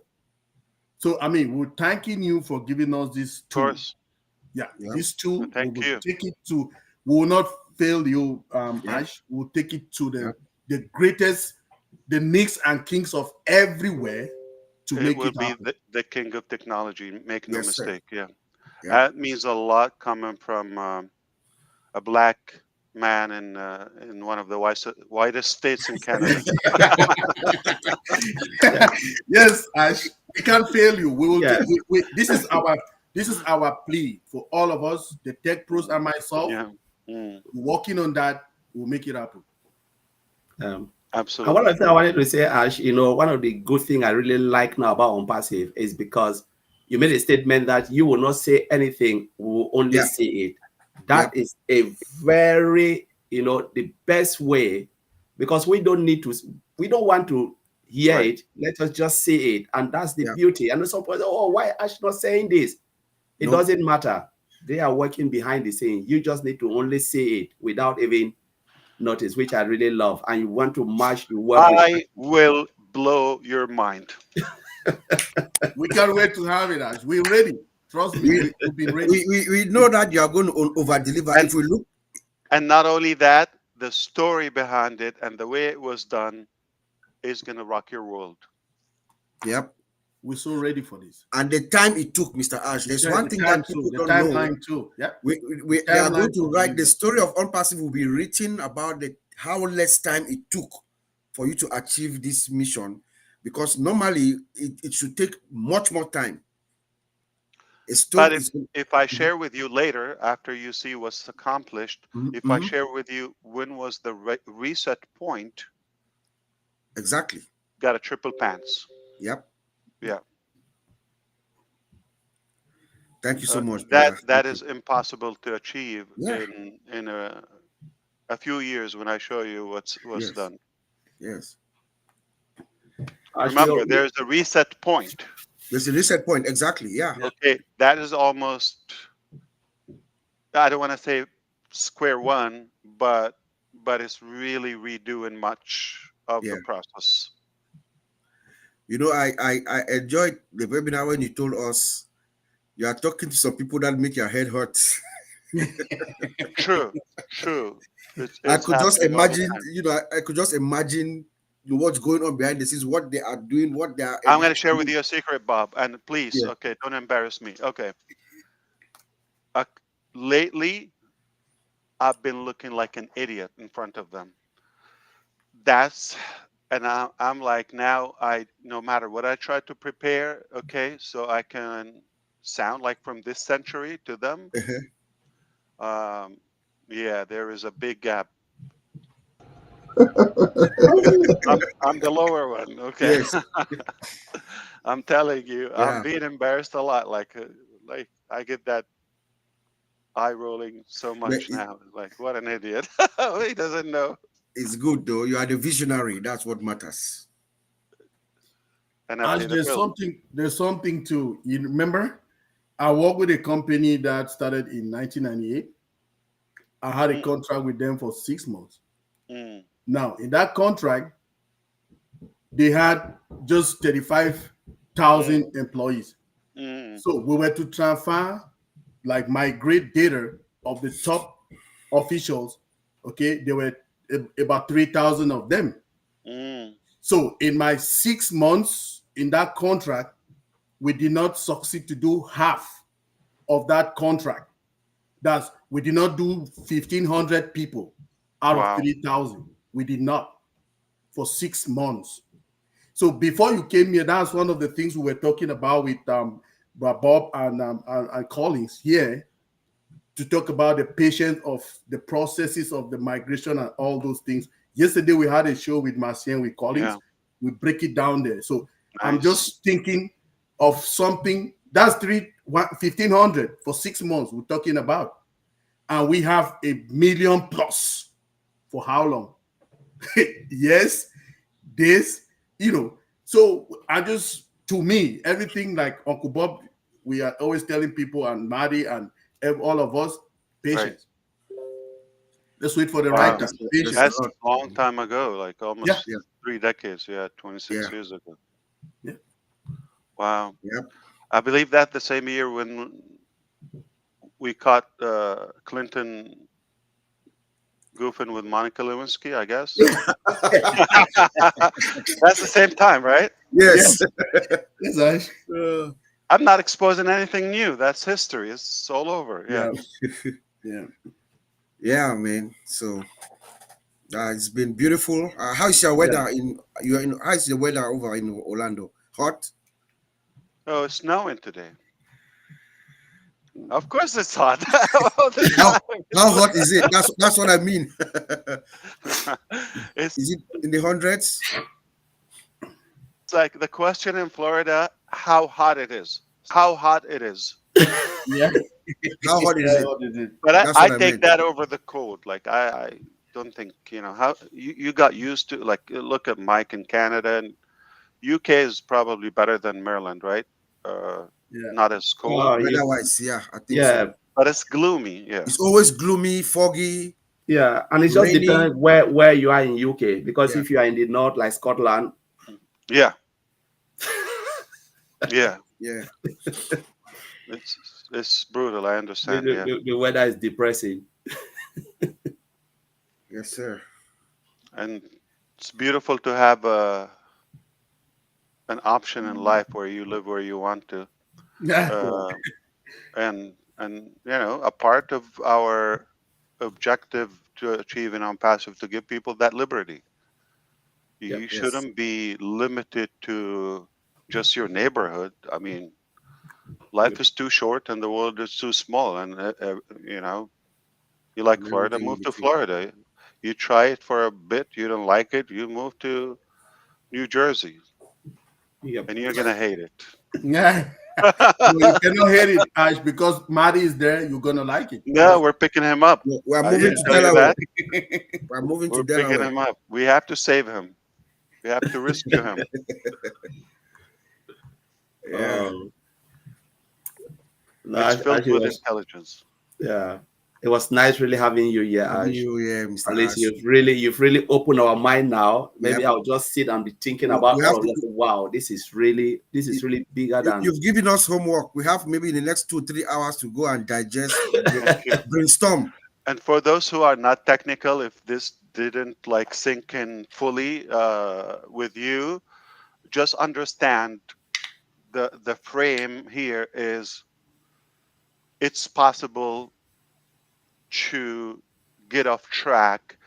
So I mean, we're thanking you for giving us this Of tool. course. Yeah, Yeah. this tool, we Thank will you. take it to, we will not fail you, Yeah. Ash. We'll take it to Yeah. the greatest, the nicks and kings of everywhere to It make will it be happen. the king of technology. Make no Yes, sir. mistake. Yeah. Yeah. That means a lot coming from a black man in one of the whitest states in Canada. Yeah, Yes, Ash, we can't fail you. We will. yes. This is our plea for all of us, the tech pros and myself. Yeah. Mm, Working on that, we'll make it happen. And one absolutely. of the things I wanted to say, Ash, one of the good things I really like now about ONPASSIVE is because you made a statement that you will not say anything, we will only Yeah. say it. Yeah. That is a very, the best way, because we don't want to hear Right. it. Let us just say it. And that's the Yeah. beauty. And some people say, oh, why Ash not saying this? It No. doesn't matter. They are working behind the scene. You just need to only say it without even notice, which I really love. And you want to match the work with. I will blow your mind. We can't wait to have it, Ash. We're ready. Trust me, We, we've been ready. we know that you are going to over deliver. And If we look, and not only that, the story behind it and the way it was done is gonna rock your world. yep. We're so ready for this. And the time it took, Mr. Ash, there's one The thing time that too, people the don't know. timeline too. Yeah. They are going Timeline to for write the delivery. story of Unpassive will be written about how less time it took for you to achieve this mission, because normally it should take much more time. A story But is if I share with you later, after you see what's accomplished, if I share with you when was the reset point, exactly. got a triple pants. Yep. Yeah. Thank you so much, that brother. that Thank is you. impossible to achieve Yeah. in a few years when I show you what's Yes. done. Yes. Ash, Remember, there's a reset point. There's a reset point. Exactly. Yeah. Okay, that is almost, I don't want to say square one, but it's really redoing much of Yeah. the process. I enjoyed the webinar when you told us you are talking to some people that make your head hurt. True, true. I It's could just happening all the imagine, time. I could just imagine what's going on behind the scenes, what they are doing, what they are. I'm going to share with you a secret, Bob, and please, Yeah. okay, don't embarrass me. Okay. Uh, Lately, I've been looking like an idiot in front of them. And I'm like, now no matter what I try to prepare, okay, so I can sound like from this century to them. Um, yeah, there is a big gap. I'm the lower one, okay. Yes. I'm telling you, I'm Yeah. being embarrassed a lot. Like I get that eye rolling so But much now. Like, what an idiot. He doesn't know. it's good though. You are the visionary. That's what matters. And I Ash, pay the bill. there's something to, you remember, I worked with a company that started in 1998. I had a contract with them for 6 months. Mm, Now, in that contract, they had just 35,000 employees. mm, So we were to transfer, like migrate data of the top officials. Okay, there were about 3,000 of them. mm, So in my 6 months in that contract, we did not succeed to do half of that contract. That's, we did not do 1,500 people out of wow. 3,000. We did not for 6 months. So before you came here, that's one of the things we were talking about with Bob and Collins here, to talk about the patience of the processes of the migration and all those things. Yesterday we had a show with Marcien, with Collins. Yeah. We break it down there. So I'm Nice. just thinking of something that's 1,500 for 6 months we're talking about, and we have 1,000,000 plus for how long? Yes, this you know. So I just, to me, everything like Uncle Bob, we are always telling people, and Marty and all of us, Right. patience. Let's wait for the right Wow. time. There's Patience. a That's lot. a long time ago, like Yeah. almost Yeah. 3 decades. Yeah, 26 Yeah. years ago. Yeah. Wow. Yep. I believe that the same year when we caught Clinton goofing with Monica Lewinsky, I guess. That's the same time, right? Yes. Yes. Yes, Ash. I'm not exposing anything new. That's history. It's all over. Yeah. Yeah. Yeah. Yeah, man. So it's been beautiful. How's your Yeah. weather in you in? How's the weather over in Orlando? Hot? Oh, it's snowing today. Of course it's hot all the How time. how hot is it? That's what I mean. It's Is it in the hundreds? like the question in Florida, how hot it is. How hot it is. Yeah. How hot is Yeah. it? What is it? But That's I what I take meant. that over the cold. Like I don't think, how you got used to, like, look at Mike in Canada, and UK is probably better than Maryland, right? Uh, Yeah. Not as cold, Oh, you, Weather-wise, yeah, I think so. yeah, but it's gloomy. Yeah. It's always gloomy, foggy, yeah, and it just rainy. depends where you are in UK. Because Yeah, if you are in the north, like Scotland, Yeah. Yeah. yeah, It's brutal. I understand. Yeah. the weather is depressing. yes, sir. And it's beautiful to have an option in life where you live where you want to. Yeah. Uh, and a part of our objective to achieve an ONPASSIVE to give people that liberty. Yep. You Yes, shouldn't be limited to just your neighborhood. I mean, life is too short and the world is too small. And you like and Florida, everything in move to between. Florida. You try it for a bit, you don't like it, you move to New Jersey, Yep. and you're gonna hate it. Yeah. No, you cannot hate it, Ash, because Marty is there. You're gonna like it. No, we're picking him up. We're I moving didn't to tell you Delaware. that. We're moving to We're picking Delaware. him up. We have to save him. We have to rescue him. Yeah, No, It's filled actually, with intelligence. yeah, it was nice really having you here, having Ash. you here, At Mr. least Ash. you've really opened our mind now. Maybe Yep. I'll just sit and be thinking about We all have of to. this. Wow, this is really bigger than. You've given us homework. We have maybe in the next 2-3 hours to go and digest, Thank you. brainstorm. And for those who are not technical, if this didn't like sink in fully with you, just understand the frame here is it's possible to get off track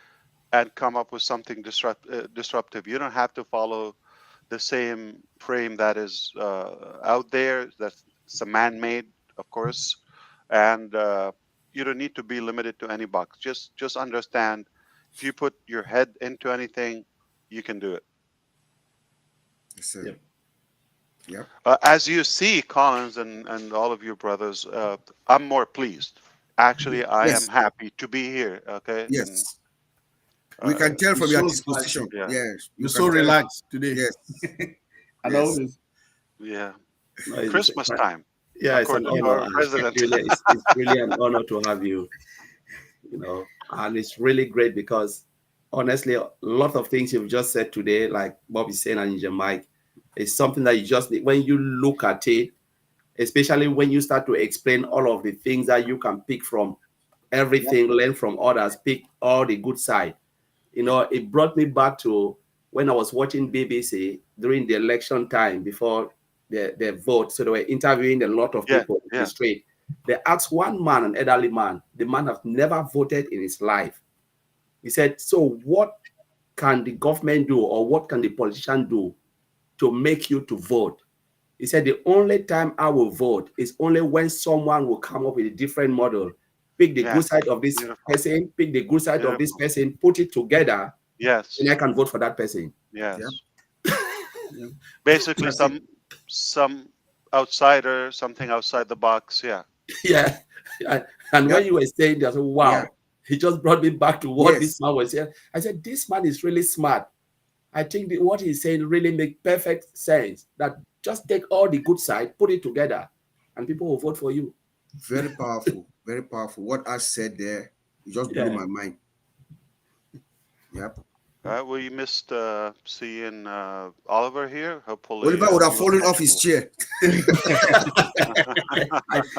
and come up with something disruptive. You don't have to follow the same frame that is out there. That's a man-made, of course, and you don't need to be limited to any box. Just understand, if you put your head into anything, you can do it. Yes, sir. Yep. Yep. As you see, Collins and all of your brothers, I'm more pleased. Actually, I am Yes. happy to be here. Okay, and Yes. We uh, can tell You're from your so disposition. yeah, Yes. You You're can so tell. relaxed today. Yes. I Yes. know this. yeah. No, Christmas time, yeah, it's an according to honor, our Ash. president. It's really an honor to have you. And it's really great because honestly, a lot of things you've just said today, like Bob is saying and Injin Mike, is something that you just when you look at it, especially when you start to explain all of the things that you can pick from everything, learn from others, pick all the good side. It brought me back to when I was watching BBC during the election time before the vote. So they were interviewing a lot of Yeah, people in the yeah, street. They asked one man, an elderly man, the man has never voted in his life. He said, so what can the government do or what can the politician do to make you to vote? He said, the only time I will vote is only when someone will come up with a different model, pick the good yes. side of this Beautiful, person, pick the good side of this beautiful. person, put it together, Yes, and I can vote for that person. yes. Yep. Basically, That's it. some outsider, something outside the box. Yeah, Yeah. And when Yep. you were saying that, I said, wow, Yeah. he just brought me back to what this Yes. man was saying. I said, this man is really smart. I think what he's saying really makes perfect sense. That just take all the good side, put it together, and people will vote for you. Very powerful, very powerful. What I said there, it just blew Yeah. my mind. Yep. We missed seeing Oliver here. Hopefully, Oliver would have he will fallen catch off his chair.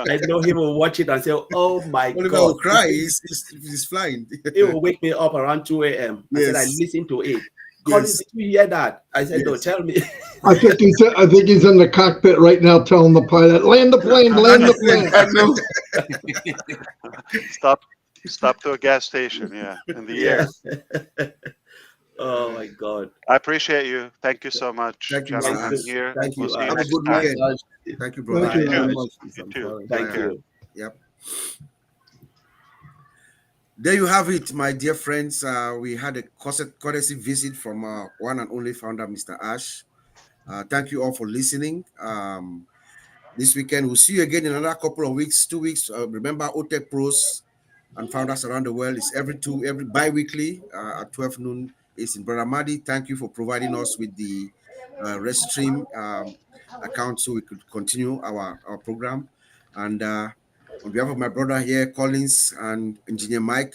I know he will watch it and say, "Oh my Oliver God!" will cry. He's flying. He will wake me up around 2 a.m. I said, "I Yes. listened to it." Collins, Yes. did you hear that? I said, "No, Yes. tell me." I think he's in the cockpit right now, telling the pilot, "Land the plane, land the plane." I know. stop to a gas station. Yeah, in the air. Yeah. Oh my God. I appreciate you. Thank you so much, Thank you, Mr. gentlemen. Ash. Here, Thank we'll you, see you Have a next good time. weekend. Thank you, brother. Thank you very You much. too. Thank Take care. you. Yep. There you have it, my dear friends. We had a courtesy visit from our one and only founder, Mr. Ash. Thank you all for listening. This weekend, we'll see you again in another couple of weeks, 2 weeks. Remember, Otech Pros and founders around the world is every bi-weekly at 12 noon. It's in Brother Madi. Thank you for providing us with the Restream account so we could continue our program. And on behalf of my brother here, Collins, and Engineer Mike,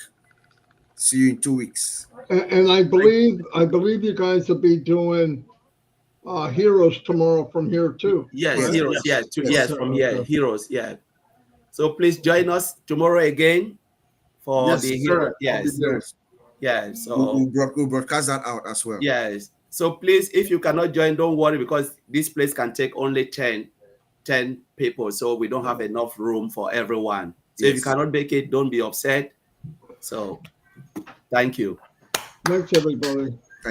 see you in 2 weeks. And I believe you guys will be doing Heroes tomorrow from here too. Yes, Yes. heroes. Yes. Yes, from here, heroes. Yeah. So please join us tomorrow again for Yes, the sir. hero. Yes. I'll be there. Yeah. So We'll broadcast that out as well. yes. So please, if you cannot join, don't worry, because this place can take only 10 people. So we don't have enough room for everyone. So if you Yes. cannot make it, don't be upset. So thank you. Thanks, everybody.